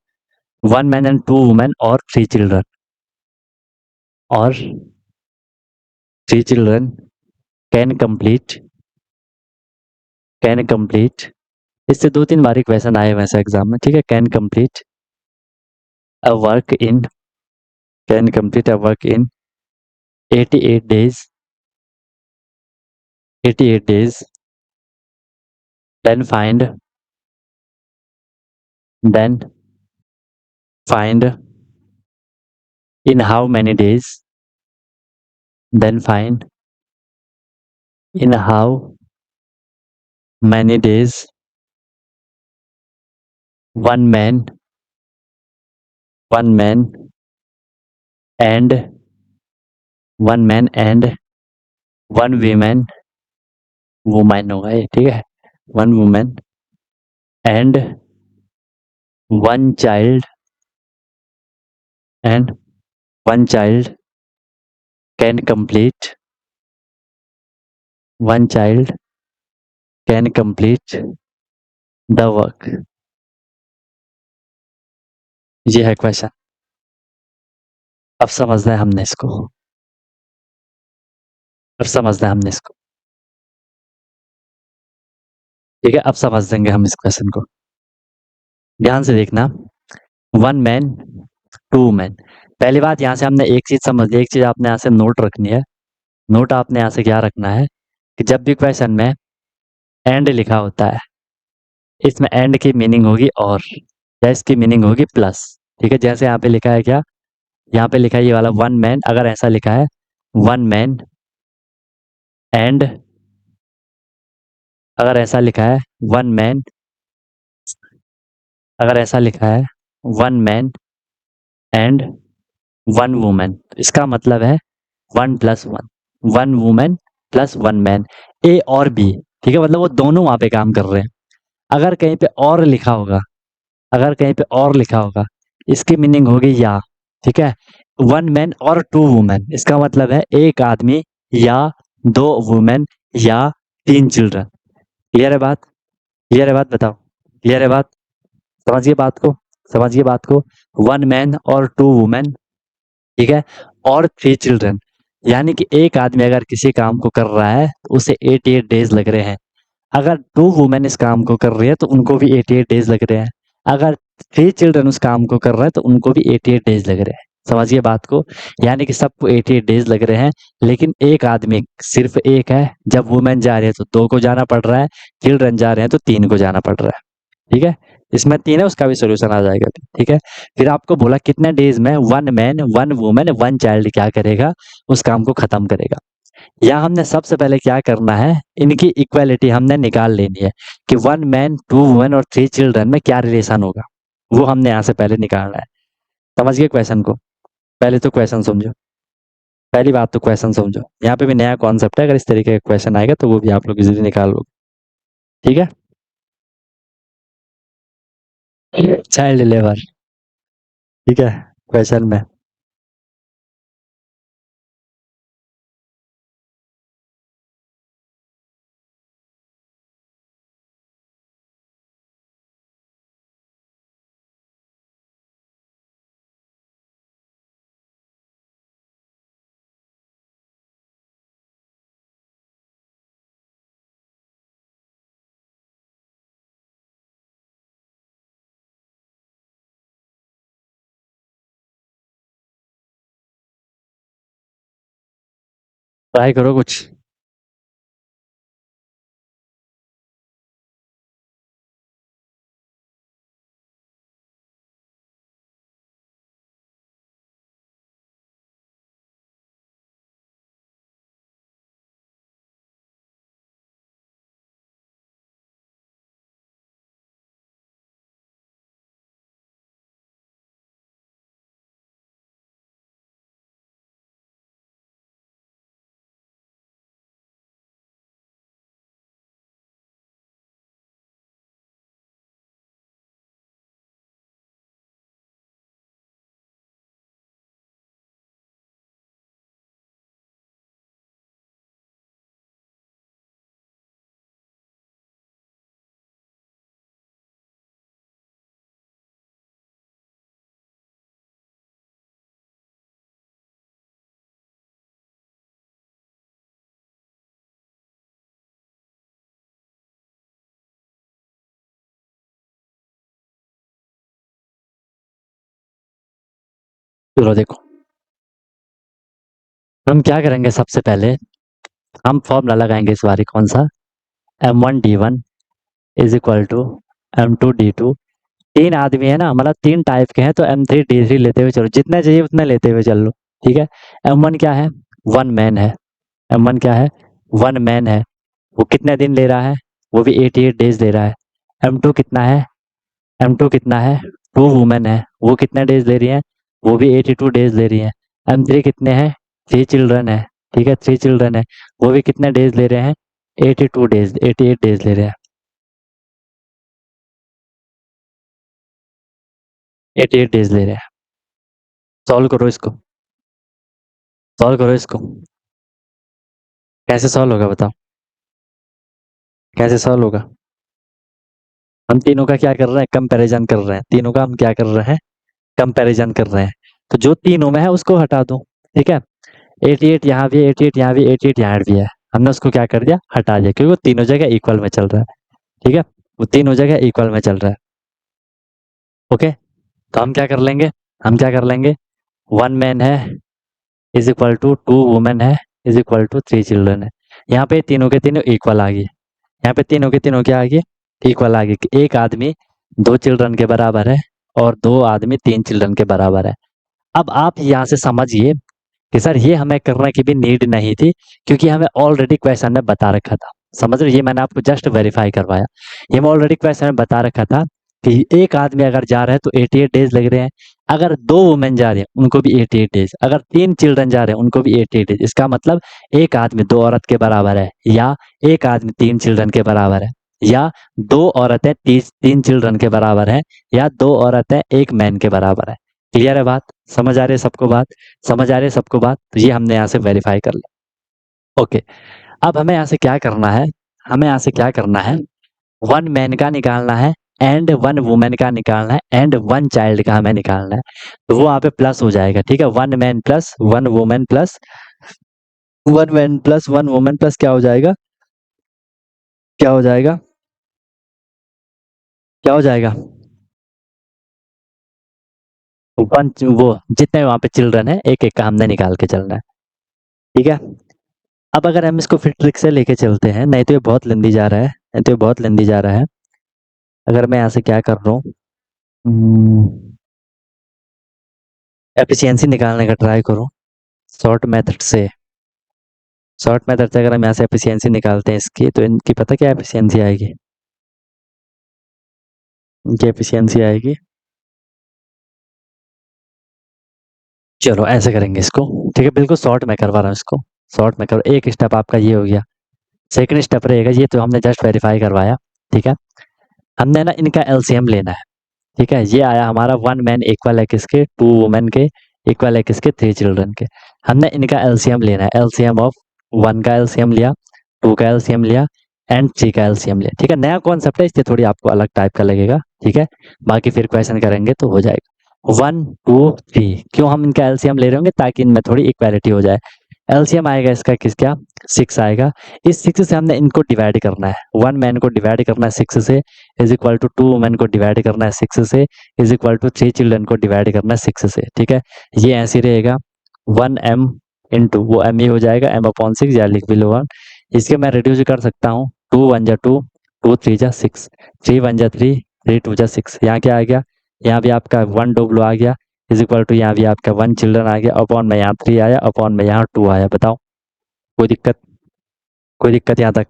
1 मैन एंड 2 वुमेन और 3 चिल्ड्रन, और 3 children can complete, can complete, इससे 2-3 बार क्वेश्चन आए वैसे एग्जाम में। ठीक है, can complete a work in, can complete a work in 88 days, 88 days, then find, then find in how many days, then find in how many days one man, one man and one man and one woman, woman होगा ये, ठीक है, one woman and one child, and one child can complete, one child can complete the work। ये है question, अब समझना है हमने इसको, अब समझना है हमने इसको। ठीक है, अब समझ देंगे हम इस क्वेश्चन को, ध्यान से देखना। 1 मैन 2 वुमेन, पहली बात यहाँ से हमने एक चीज समझ ली, एक चीज आपने यहाँ से नोट रखनी है। नोट आपने यहाँ से क्या रखना है कि जब भी क्वेश्चन में एंड लिखा होता है, इसमें एंड की मीनिंग होगी और, या इसकी मीनिंग होगी प्लस। ठीक है, जैसे यहाँ पे लिखा है क्या, यहाँ पे लिखा है ये वाला 1 मैन, अगर ऐसा लिखा है 1 मैन एंड, अगर ऐसा लिखा है 1 मैन, अगर ऐसा लिखा है 1 मैन एंड 1 वुमेन, इसका मतलब है 1+1, 1 वुमेन प्लस 1 मैन, ए और बी। ठीक है, मतलब वो दोनों वहां पे काम कर रहे हैं। अगर कहीं पे और लिखा होगा, अगर कहीं पे और लिखा होगा, इसकी मीनिंग होगी या। ठीक है, 1 मैन और 2 वुमेन, इसका मतलब है एक आदमी या 2 वुमेन या 3 चिल्ड्रन। क्लियर है बात, क्लियर है बात, बताओ क्लियर है बात, समझिए बात को, समझिए बात को। 1 मैन और 2 वुमेन, ठीक है, और 3 चिल्ड्रन, यानी कि एक आदमी अगर किसी काम को कर रहा है तो उसे 88 डेज लग रहे हैं। अगर 2 वुमेन इस काम को कर रही है तो उनको भी 88 डेज लग रहे हैं। अगर 3 चिल्ड्रन उस काम को कर रहे हैं तो उनको भी 88 डेज लग रहे हैं। समझिए बात को, यानी कि सबको 88 डेज लग रहे हैं, लेकिन एक आदमी सिर्फ एक है। जब वुमेन जा रही है तो 2 को जाना पड़ रहा है, चिल्ड्रन जा रहे हैं तो 3 को जाना पड़ रहा है। ठीक है, इसमें 3 है, उसका भी सोल्यूशन आ जाएगा। ठीक है, फिर आपको बोला कितने डेज में 1 मैन 1 वुमेन 1 चाइल्ड क्या करेगा, उस काम को खत्म करेगा। यहाँ हमने सबसे पहले क्या करना है, इनकी इक्वालिटी हमने निकाल लेनी है कि 1 मैन 2 वुमेन और 3 चिल्ड्रन में क्या रिलेशन होगा, वो हमने यहाँ से पहले निकालना है। समझ गए क्वेश्चन को, पहले तो क्वेश्चन समझो, पहली बात तो क्वेश्चन समझो। यहाँ पे भी नया कॉन्सेप्ट है, अगर इस तरीके का क्वेश्चन आएगा तो वो भी आप लोग इजीली निकाल लोगे। ठीक है, चाइल्ड लेबर, ठीक है, क्वेश्चन में ट्राई करो कुछ। चलो देखो, हम क्या करेंगे, सबसे पहले हम फॉर्मूला लगाएंगे इस बारी। कौन सा? M1D1 is equal to M2D2। तीन आदमी है ना, मतलब तीन टाइप के हैं, तो M3D3 लेते हुए चलो, जितने चाहिए उतने लेते हुए चल लो। ठीक है। M1 क्या है? वन मैन है। M1 क्या है? वन मैन है। वो कितने दिन ले रहा है? वो भी 88 डेज ले रहा है। M2 कितना है? M2 कितना है? टू वुमेन है। वो कितने डेज ले रही हैं? वो भी 82 डेज ले रही हैं। M3 कितने हैं? थ्री चिल्ड्रन है। ठीक है, थ्री चिल्ड्रन है। वो भी कितने डेज ले रहे हैं? 82 डेज, 88 डेज ले रहे हैं। 88 डेज ले रहे हैं। सॉल्व करो इसको, सॉल्व करो इसको। कैसे सॉल्व होगा बताओ, कैसे सॉल्व होगा? हम तीनों का क्या कर रहे हैं? कंपैरिजन कर रहे हैं। तीनों का हम क्या कर रहे हैं? कंपैरिजन कर रहे हैं। तो जो तीनों में है उसको हटा दो। ठीक है। 88 यहाँ भी, 88 यहाँ भी, 88 यहाँ भी है। हमने उसको क्या कर दिया? हटा दिया, क्योंकि वो तीनों जगह इक्वल में चल रहा है। ठीक है, वो तीनों जगह इक्वल में चल रहा है। ओके, तो हम क्या कर लेंगे? हम क्या कर लेंगे? वन मैन है is equal to two women है is equal to three children है। यहाँ पे तीनों के तीनों इक्वल आ गए। यहाँ पे तीनों के तीनों क्या आ गए? इक्वल आ गए कि एक आदमी दो चिल्ड्रन के बराबर है और दो आदमी तीन चिल्ड्रन के बराबर है। अब आप यहाँ से समझिए कि सर ये हमें करने की भी नीड नहीं थी, क्योंकि हमें ऑलरेडी क्वेश्चन में बता रखा था। समझ रहे? ये मैंने आपको जस्ट वेरीफाई करवाया। ये मैं ऑलरेडी क्वेश्चन में बता रखा था कि एक आदमी अगर जा रहा है तो 88 डेज लग रहे हैं। अगर दो वुमेन जा रहे हैं उनको भी 88 डेज, अगर तीन चिल्ड्रन जा रहे हैं उनको भी 88 डेज। इसका मतलब एक आदमी दो औरत के बराबर है, या एक आदमी तीन चिल्ड्रन के बराबर है, या दो औरतें तीन चिल्ड्रन के बराबर है, या दो औरतें एक मैन के बराबर है। क्लियर है बात? समझ आ रही है सबको बात? समझ आ रही है सबको बात? तो ये हमने यहाँ से वेरीफाई कर लिया। ओके, अब हमें यहाँ से क्या करना है? हमें यहाँ से क्या करना है? वन मैन का निकालना है एंड वन वुमेन का निकालना है एंड वन चाइल्ड का हमें निकालना है। तो वो यहाँ पे प्लस हो जाएगा। ठीक है, one man plus one women plus one man plus one women plus क्या हो जाएगा? क्या हो जाएगा? क्या हो जाएगा? वन, वो जितने वहां पे चिल्ड्रन है एक एक का हमने निकाल के चलना है। ठीक है। अब अगर हम इसको फिर ट्रिक से लेके चलते हैं, नहीं तो ये बहुत लंबी जा रहा है, नहीं तो ये बहुत लंबी जा रहा है। अगर मैं यहाँ से क्या कर रहा हूँ, एफिशिएंसी निकालने का ट्राई करो शॉर्ट मेथड से। शॉर्ट मेथड से अगर हम यहाँ से एफिशिएंसी निकालते हैं इसकी, तो इनकी पता क्या एफिशिएंसी आएगी? इनकी एफिशिएंसी आएगी, चलो ऐसे करेंगे इसको। ठीक है, बिल्कुल शॉर्ट में करवा रहा हूँ इसको। शॉर्ट में करो, एक स्टेप आपका ये हो गया। सेकंड स्टेप रहेगा, ये तो हमने जस्ट वेरीफाई करवाया। ठीक है, हमने ना इनका एलसीएम लेना है। ठीक है, ये आया हमारा वन मैन इक्वल है किसके? टू वुमेन के। इक्वल है किसके? थ्री चिल्ड्रन के। हमने इनका एलसीएम लेना है। एलसीएम ऑफ वन का एलसीएम लिया, टू का एलसीएम लिया एंड थ्री का एलसीएम लिया। ठीक है, नया कॉन्सेप्ट है इसलिए थोड़ी आपको अलग टाइप का लगेगा। ठीक है, बाकी फिर क्वेश्चन करेंगे तो हो जाएगा। वन टू थ्री, क्यों हम इनका एलसीएम ले रहे होंगे? ताकि इनमें थोड़ी इक्वालिटी हो जाए। एलसीएम आएगा इसका किसका? सिक्स आएगा। इस सिक्स से हमने इनको डिवाइड करना है। वन मैन को डिवाइड करना है सिक्स से, is equal to two women को डिवाइड करना है सिक्स से, is equal to three children को डिवाइड करना है सिक्स से। ठीक है, ये ऐसे रहेगा। वन एम इंटू वो एम ई हो जाएगा एम अपॉन सिक्स या लिख भी लो वन। इसके मैं रिड्यूस कर सकता हूँ, टू वन जा टू, टू थ्री जा सिक्स, थ्री वन जा थ्री, थ्री टू जा सिक्स। यहाँ क्या आ गया, यहाँ भी आपका वन डब्लो आ गया, इज इक्वल टू यहाँ भी आपका वन चिल्ड्रन आ गया, अपॉन में यहाँ थ्री आया, अपॉन में यहाँ टू आया। बताओ कोई दिक्कत, कोई दिक्कत यहाँ तक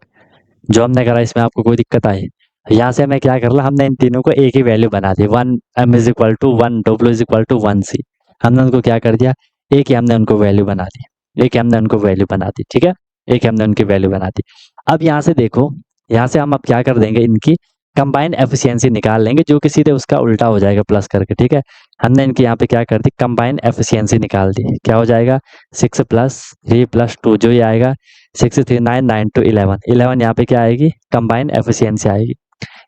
जो हमने करा इसमें आपको कोई दिक्कत आई? यहाँ से हमें क्या करना, हमने इन तीनों को एक ही वैल्यू बना दी, one M is equal to one W is equal to one C. हमने उनको क्या कर दिया, एक ही हमने उनको वैल्यू बना दी, एक ही हमने उनको वैल्यू बना दी, ठीक है, एक ही हमने उनकी वैल्यू बना दी। अब यहाँ से देखो, यहाँ से हम अब क्या कर देंगे, इनकी कंबाइन एफिशिएंसी निकाल लेंगे, जो कि सीधे उसका उल्टा हो जाएगा प्लस करके, ठीक है। हमने इनकी यहाँ पे क्या कर दी, कंबाइन एफिशिएंसी निकाल दी, क्या हो जाएगा, six plus three plus two, जो ये आएगा six three nine, nine two eleven, eleven यहाँ पे क्या आएगी, कंबाइन एफिशिएंसी आएगी,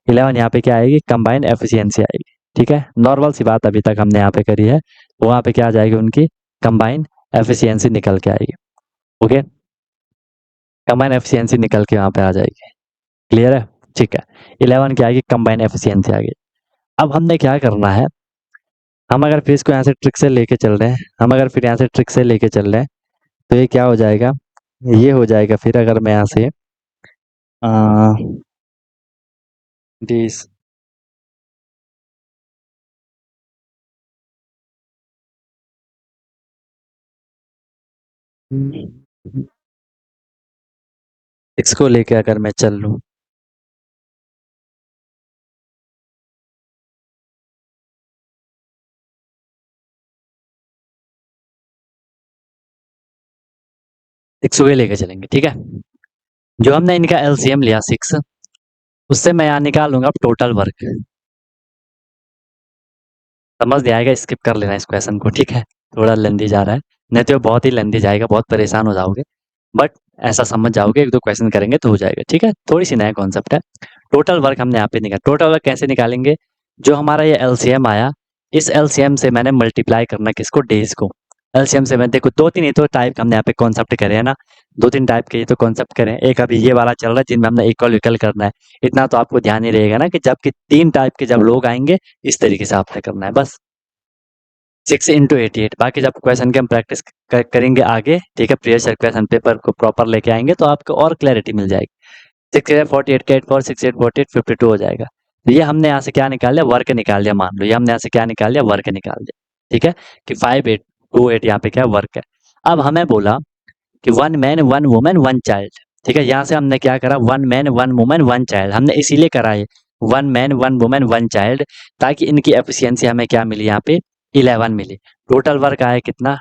इलेवन यहाँ पे क्या आएगी, कंबाइन एफिशिएंसी आएगी, ठीक है। नॉर्मल सी बात अभी तक हमने यहाँ पे करी है, वहाँ पे क्या आ जाएगी, उनकी कंबाइन एफिशिएंसी निकल के आएगी, ओके, कंबाइन एफिशिएंसी निकल के वहाँ पे आ जाएगी, क्लियर है, ठीक है। इलेवन क्या आएगी, कंबाइन एफिशिएंसी आ गई। अब हमने क्या करना है, हम अगर फिर इसको यहाँ से ट्रिक से लेके चल रहे हैं, हम अगर फिर यहाँ से ट्रिक से लेके चल रहे हैं, तो ये क्या हो जाएगा, ये हो जाएगा फिर अगर मैं यहाँ से दिस सिक्स को लेके अगर मैं चल लूँ, सिक्स को लेके चलेंगे, ठीक है। जो हमने इनका एलसीएम लिया सिक्स, उससे मैं यहाँ निकालूंगा अब टोटल वर्क। समझ नहीं आएगा स्किप कर लेना इस क्वेश्चन को, ठीक है, थोड़ा लेंदी जा रहा है, नहीं तो बहुत ही लेंदी जाएगा, बहुत परेशान हो जाओगे, बट ऐसा समझ जाओगे, एक दो क्वेश्चन करेंगे तो हो जाएगा, ठीक है। थोड़ी सी नया कॉन्सेप्ट है। टोटल वर्क हमने यहाँ पे निकाला, टोटल वर्क कैसे निकालेंगे, जो हमारा ये एलसीएम आया, इस एलसीएम से मैंने मल्टीप्लाई करना किसको, डेज को। एलसीएम से मैं देखो दो तीन ही तो टाइप हमने यहाँ पे कॉन्सेप्ट करे हैं ना, दो तीन टाइप के ये तो कॉन्सेप्ट करें, एक अभी ये वाला चल रहा है जिनमें हमने इक्वल विकल करना है। इतना तो आपको ध्यान ही रहेगा ना कि जबकि तीन टाइप के जब लोग आएंगे, इस तरीके से आपने करना है बस। सिक्स इंटू एटी एट, बाकी जब क्वेश्चन की हम प्रैक्टिस करेंगे आगे, ठीक है, प्रीवियस क्वेश्चन पेपर को प्रॉपर लेके आएंगे तो आपको और क्लैरिटी मिल जाएगी। सिक्स फोर्टी एट का eight four six eight forty eight 52 हो जाएगा। तो ये हमने यहाँ से क्या निकाल लिया, वर्क निकाल लिया, मान लो ये हमने यहाँ से क्या निकाल लिया, वर्क निकाल लिया, ठीक है, कि फाइव एट टू एट यहाँ पे क्या वर्क है। अब हमें बोला कि one man one women one child, ठीक है, यहाँ से हमने क्या करा, one man one women one child, हमने इसीलिए करा है one man one women one child, ताकि इनकी एफिशिएंसी हमें क्या मिली, यहाँ पे 11 मिली। टोटल वर्क आया कितना,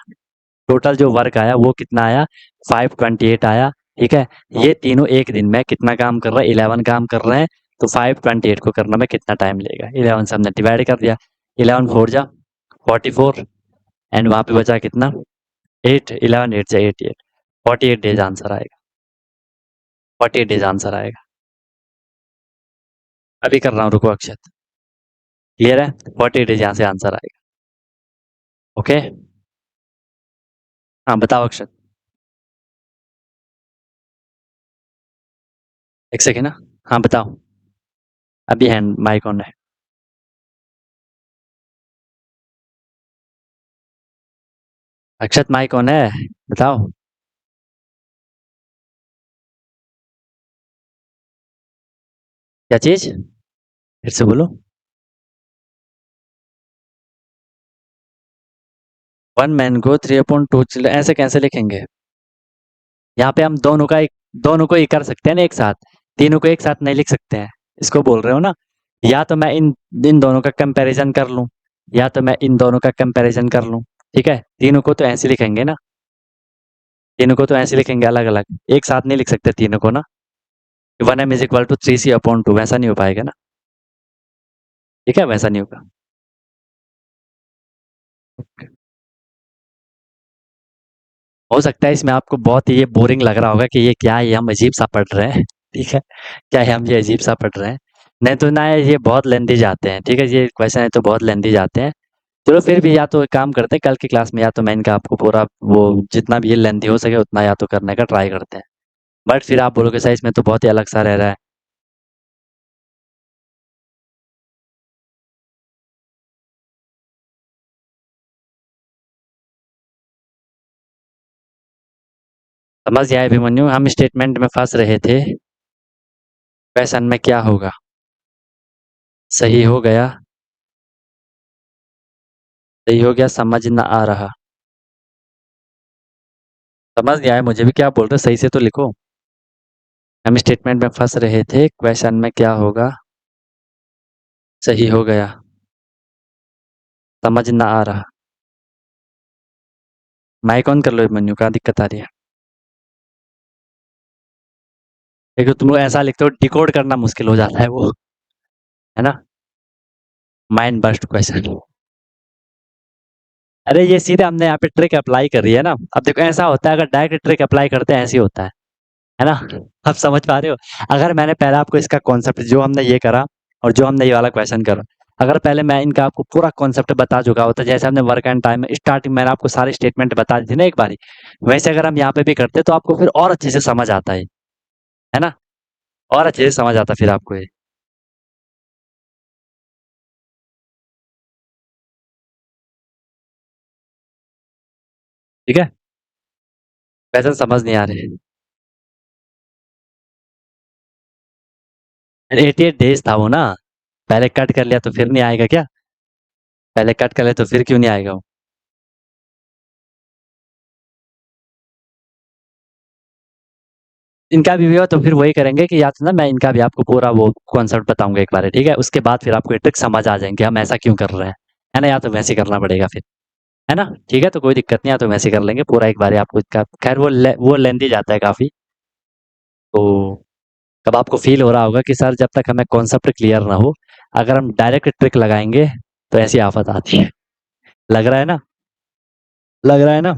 टोटल जो वर्क आया वो कितना आया, 528 आया, ठीक है। ये तीनों एक दिन में कितना काम कर रहा है, 11 काम कर रहे हैं, तो 528 को करने में कितना टाइम लगेगा, 11 से हमने डिवाइड कर दिया, 11 फोर जा 44, एंड वहां पे बचा कितना, 8, 11 8 जा 88, 48 डेज आंसर आएगा, 48 डेज आंसर आएगा। अभी कर रहा हूँ, रुको अक्षत, क्लियर है, 48 डेज यहाँ से आंसर आएगा, ओके। हाँ बताओ अक्षत, एक सेकेंड ना, हाँ बताओ, अभी हैंड माइक ऑन है। अक्षत माइक ऑन है, बताओ। क्या चीज, फिर से बोलो। वन मैन को थ्री अपॉन टू चिल्ड्रन, ऐसे कैसे लिखेंगे, यहाँ पे हम दोनों को ही कर सकते हैं ना एक साथ, तीनों को एक साथ नहीं लिख सकते हैं, इसको बोल रहे हो ना। या तो मैं इन इन दोनों का कंपैरिजन कर लूं, या तो मैं इन दोनों का कंपैरिजन कर लूं, ठीक है, तीनों को तो ऐसे लिखेंगे ना, तीनों को तो ऐसे लिखेंगे अलग अलग, एक साथ नहीं लिख सकते तीनों को ना। One M is equal to three C upon two, वैसा नहीं हो पाएगा ना, ठीक है, वैसा नहीं होगा। हो सकता है इसमें आपको बहुत ही ये बोरिंग लग रहा होगा कि ये क्या है, ये हम अजीब सा पढ़ रहे हैं, ठीक है, क्या है हम ये अजीब सा पढ़ रहे हैं, नहीं तो ना ये बहुत लेंदी जाते हैं, ठीक है, ये क्वेश्चन है तो बहुत लेंदी जाते हैं। चलो फिर भी या तो एक काम करते हैं, कल की क्लास में या तो मैं इनका आपको पूरा वो जितना भी ये लेंदी हो सके उतना या तो करने का ट्राई करते हैं, बट फिर आप बोलोगे सर इसमें तो बहुत ही अलग सा रह रहा है। समझ गया अभिमन्यु, हम स्टेटमेंट में फंस रहे थे, क्वेश्चन में क्या होगा, सही हो गया, सही हो गया, समझ न आ रहा। समझ गया है, मुझे भी क्या बोल रहे, सही से तो लिखो। हम स्टेटमेंट में फंस रहे थे, क्वेश्चन में क्या होगा, सही हो गया, समझ न आ रहा। माइक ऑन कर लो अभिमन्यु, कहाँ दिक्कत आ रही है? देखो तुम लोग ऐसा लिखते हो, डिकोड करना मुश्किल हो जाता है वो, है ना। Mind bust question. अरे ये सीधे हमने यहाँ पे ट्रिक अप्लाई करी है ना। अब देखो ऐसा होता है, अगर डायरेक्ट ट्रिक अप्लाई करते हैं ऐसे ही होता है ना। अब समझ पा रहे हो? अगर मैंने पहले आपको इसका कॉन्सेप्ट जो हमने ये करा और जो हमने ये वाला क्वेश्चन करा, अगर पहले मैं इनका आपको पूरा कॉन्सेप्ट बता चुका होता, जैसे हमने वर्क एंड टाइम में स्टार्टिंग मैंने आपको सारी स्टेटमेंट बता दी थी ना एक बारी, वैसे अगर हम यहाँ पे भी करते तो आपको फिर और अच्छे से समझ आता है ना, और अच्छे से समझ आता फिर आपको ये। ठीक है, क्वेश्चन समझ नहीं आ रहे। 88 डेज था वो ना, पहले कट कर लिया तो फिर नहीं आएगा क्या? पहले कट कर लिया तो फिर क्यों नहीं आएगा वो? इनका भी हुआ तो फिर वही करेंगे कि या तो ना मैं इनका भी आपको पूरा वो कॉन्सेप्ट बताऊंगा एक बार, ठीक है, उसके बाद फिर आपको ट्रिक समझ आ जाएंगे हम ऐसा क्यों कर रहे हैं, है ना। या तो वैसे ही करना पड़ेगा फिर, है ना। ठीक है, तो कोई दिक्कत नहीं, या तो वैसे ही कर लेंगे पूरा एक बार आपको इसका, खैर वो लेंदी जाता है काफी। तो कब आपको फील हो रहा होगा कि सर जब तक हमें कॉन्सेप्ट क्लियर ना हो, अगर हम डायरेक्ट ट्रिक लगाएंगे तो ऐसी आफत आती है। लग रहा है ना, लग रहा है ना,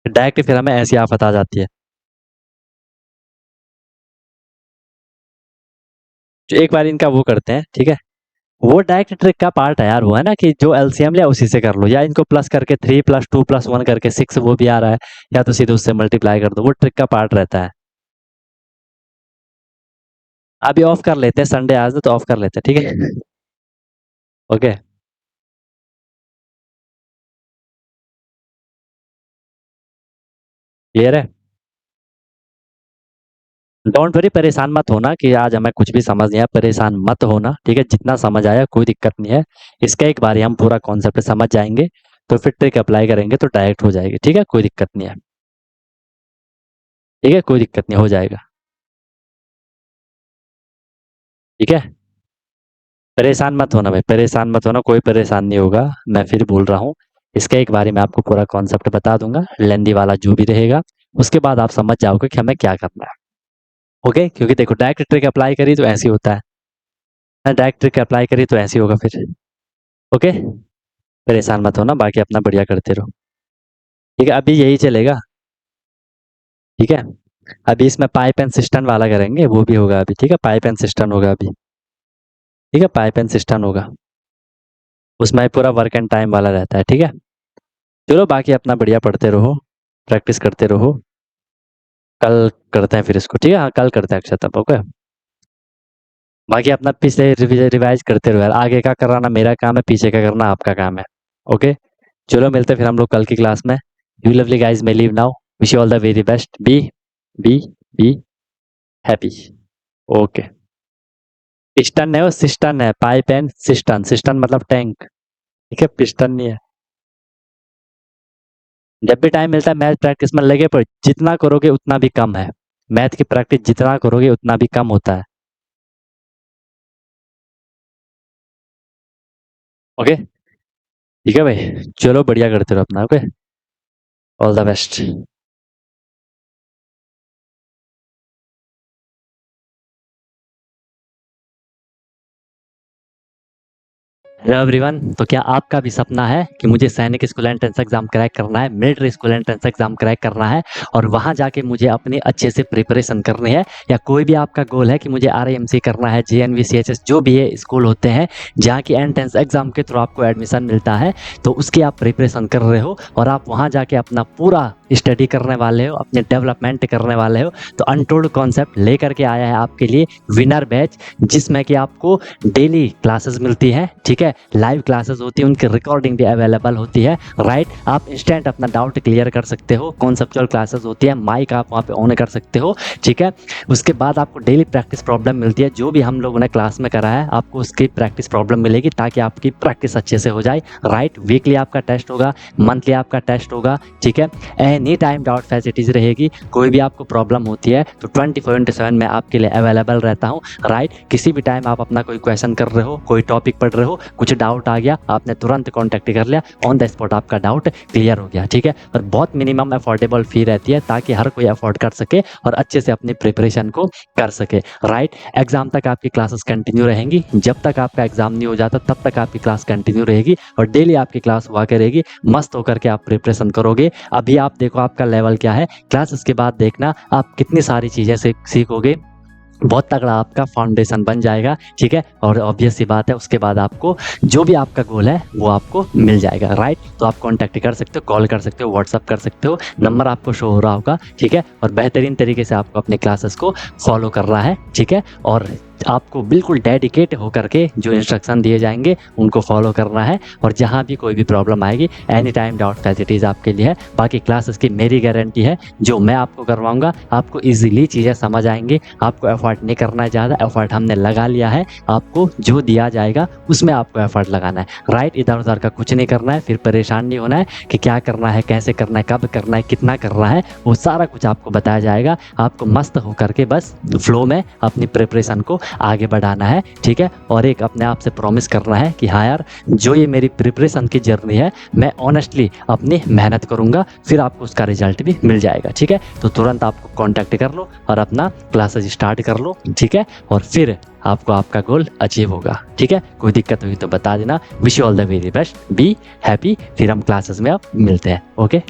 डायरेक्ट फिर हमें ऐसी आफत आ जाती है। जो एक बार इनका वो करते हैं, ठीक है, वो डायरेक्ट ट्रिक का पार्ट है यार, वो है ना कि जो एलसीएम लिया उसी से कर लो, या इनको प्लस करके 3+2+1 करके 6 वो भी आ रहा है, या तो सीधे उससे मल्टीप्लाई कर दो, वो ट्रिक का पार्ट रहता है। अभी ऑफ कर लेते हैं, संडे आज तो ऑफ कर लेते हैं, ठीक है। ओके, क्लियर है। डोंट वरी, परेशान मत होना कि आज हमें कुछ भी समझ नहीं आया, परेशान मत होना, ठीक है, जितना समझ आया कोई दिक्कत नहीं है। इसका एक बार हम पूरा कॉन्सेप्ट समझ जाएंगे तो फिर ट्रिक अप्लाई करेंगे तो डायरेक्ट हो जाएगी, ठीक है, कोई दिक्कत नहीं है। ठीक है, कोई दिक्कत नहीं, हो जाएगा। ठीक है, परेशान मत होना भाई, परेशान मत होना, कोई परेशान नहीं होगा, मैं फिर बोल रहा हूँ। इसके एक बारे में आपको पूरा कॉन्सेप्ट बता दूंगा, लेंदी वाला जो भी रहेगा, उसके बाद आप समझ जाओगे कि हमें क्या करना है। ओके, क्योंकि देखो डायरेक्ट ट्रिक अप्लाई करी तो ऐसे ही होता है, डायरेक्ट ट्रिक अप्लाई करी तो ऐसे ही होगा फिर। ओके, परेशान मत होना, बाकी अपना बढ़िया करते रहो। ठीक है, अभी यही चलेगा। ठीक है, अभी इसमें पाइप एंड सिस्टम वाला करेंगे, वो भी होगा अभी, ठीक है, पाइप एंड सिस्टम होगा अभी। ठीक है, पाइप एंड सिस्टम होगा, उसमें पूरा वर्क एंड टाइम वाला रहता है, ठीक है। चलो बाकी अपना बढ़िया पढ़ते रहो, प्रैक्टिस करते रहो, कल करते हैं फिर इसको, ठीक है, हाँ कल करते हैं अक्षय तब, ओके। बाकी अपना पीछे रिवाइज करते रहो यार, आगे का कराना मेरा काम है, पीछे का करना आपका काम है। ओके, चलो मिलते हैं फिर हम लोग कल की क्लास में। You lovely guys may leave now, wish you all the very best, be be happy. Okay, piston है वो, सिस्टन है, पाइप एंड सिस्टन, सिस्टन मतलब टैंक, ठीक है, पिस्टन नहीं है। जब भी टाइम मिलता है मैथ प्रैक्टिस में लगे, पर जितना करोगे उतना भी कम है, मैथ की प्रैक्टिस जितना करोगे उतना भी कम होता है। ओके, ठीक है भाई, चलो बढ़िया करते रहो अपना, okay, all the best. Hello everyone, तो क्या आपका भी सपना है कि मुझे सैनिक स्कूल एंट्रेंस एग्जाम क्रैक करना है, military school entrance exam crack करना है, और वहां जाके मुझे अपनी अच्छे से प्रिपरेशन करनी है, या कोई भी आपका गोल है कि मुझे आरआईएमसी करना है, जेएनवी सीएचएस जो भी ये स्कूल होते हैं जहाँ की एंट्रेंस एग्जाम के थ्रू आपको एडमिशन मिलता है, तो उसकी आप प्रिपरेशन कर रहे हो और आप वहाँ जाके अपना पूरा स्टडी करने वाले हो, अपने डेवलपमेंट करने वाले हो, तो अनटोल्ड कॉन्सेप्ट लेकर के आया है आपके लिए विनर बैच, जिसमें कि आपको डेली क्लासेस मिलती हैं, ठीक है, लाइव क्लासेस होती है, उनकी रिकॉर्डिंग भी अवेलेबल होती है, राइट। आप इंस्टेंट अपना डाउट क्लियर कर सकते हो, कॉन्सेप्चुअल क्लासेस होती है, माइक आप वहाँ पे ऑन कर सकते हो, ठीक है। उसके बाद आपको डेली प्रैक्टिस प्रॉब्लम मिलती है, जो भी हम लोगों ने क्लास में करा है आपको उसकी प्रैक्टिस प्रॉब्लम मिलेगी ताकि आपकी प्रैक्टिस अच्छे से हो जाए, राइट। वीकली आपका टेस्ट होगा, मंथली आपका टेस्ट होगा, ठीक है। एनी टाइम डाउट फैसिलिटीज रहेगी, कोई भी आपको प्रॉब्लम होती है तो 24/7 मैं आपके लिए अवेलेबल रहता हूँ, राइट। किसी भी टाइम आप अपना कोई क्वेश्चन कर रहे हो, कोई टॉपिक पढ़ रहे हो, कुछ डाउट आ गया, आपने तुरंत कॉन्टैक्ट कर लिया, ऑन द स्पॉट आपका डाउट क्लियर हो गया, ठीक है। और बहुत मिनिमम अफोर्डेबल फी रहती है ताकि हर कोई अफोर्ड कर सके और अच्छे से अपनी प्रिपरेशन को कर सके, राइट। एग्जाम तक आपकी क्लासेस कंटिन्यू रहेंगी, जब तक आपका एग्जाम नहीं हो जाता तब तक आपकी क्लास कंटिन्यू रहेगी और डेली आपकी क्लास हुआ करेगी, मस्त होकर के आप प्रिपरेशन करोगे। अभी आप देखो आपका लेवल क्या है, क्लासेस के बाद देखना आप कितनी सारी चीज़ें सीखोगे, बहुत तगड़ा आपका फाउंडेशन बन जाएगा, ठीक है। और ऑब्वियस सी बात है उसके बाद आपको जो भी आपका गोल है वो आपको मिल जाएगा, राइट। तो आप कांटेक्ट कर सकते हो, कॉल कर सकते हो, व्हाट्सअप कर सकते हो, नंबर आपको शो हो रहा होगा, ठीक है। और बेहतरीन तरीके से आपको अपने क्लासेस को फॉलो करना है, ठीक है। और आपको बिल्कुल डेडिकेट होकर के जो इंस्ट्रक्शन दिए जाएंगे उनको फॉलो करना है, और जहाँ भी कोई भी प्रॉब्लम आएगी एनी टाइम डाउट फैसिलिटीज़ आपके लिए है। बाकी क्लासेस की मेरी गारंटी है, जो मैं आपको करवाऊंगा आपको इजीली चीज़ें समझ आएंगी, आपको एफर्ट नहीं करना है ज़्यादा, एफर्ट हमने लगा लिया है, आपको जो दिया जाएगा उसमें आपको एफर्ट लगाना है, राइट। इधर उधर का कुछ नहीं करना है, फिर परेशान नहीं होना है कि क्या करना है, कैसे करना है, कब करना है, कितना करना है, वो सारा कुछ आपको बताया जाएगा। आपको मस्त होकर के बस फ्लो में अपनी प्रिपरेशन को आगे बढ़ाना है, ठीक है। और एक अपने आप से प्रॉमिस करना है कि हाँ यार, जो ये मेरी प्रिपरेशन की जर्नी है मैं ऑनेस्टली अपनी मेहनत करूँगा, फिर आपको उसका रिजल्ट भी मिल जाएगा, ठीक है। तो तुरंत आपको कांटेक्ट कर लो और अपना क्लासेस स्टार्ट कर लो, ठीक है। और फिर आपको आपका गोल अचीव होगा, ठीक है। कोई दिक्कत हुई तो बता देना। Wish you all the very best, be happy. फिर हम क्लासेस में अब मिलते हैं, ओके।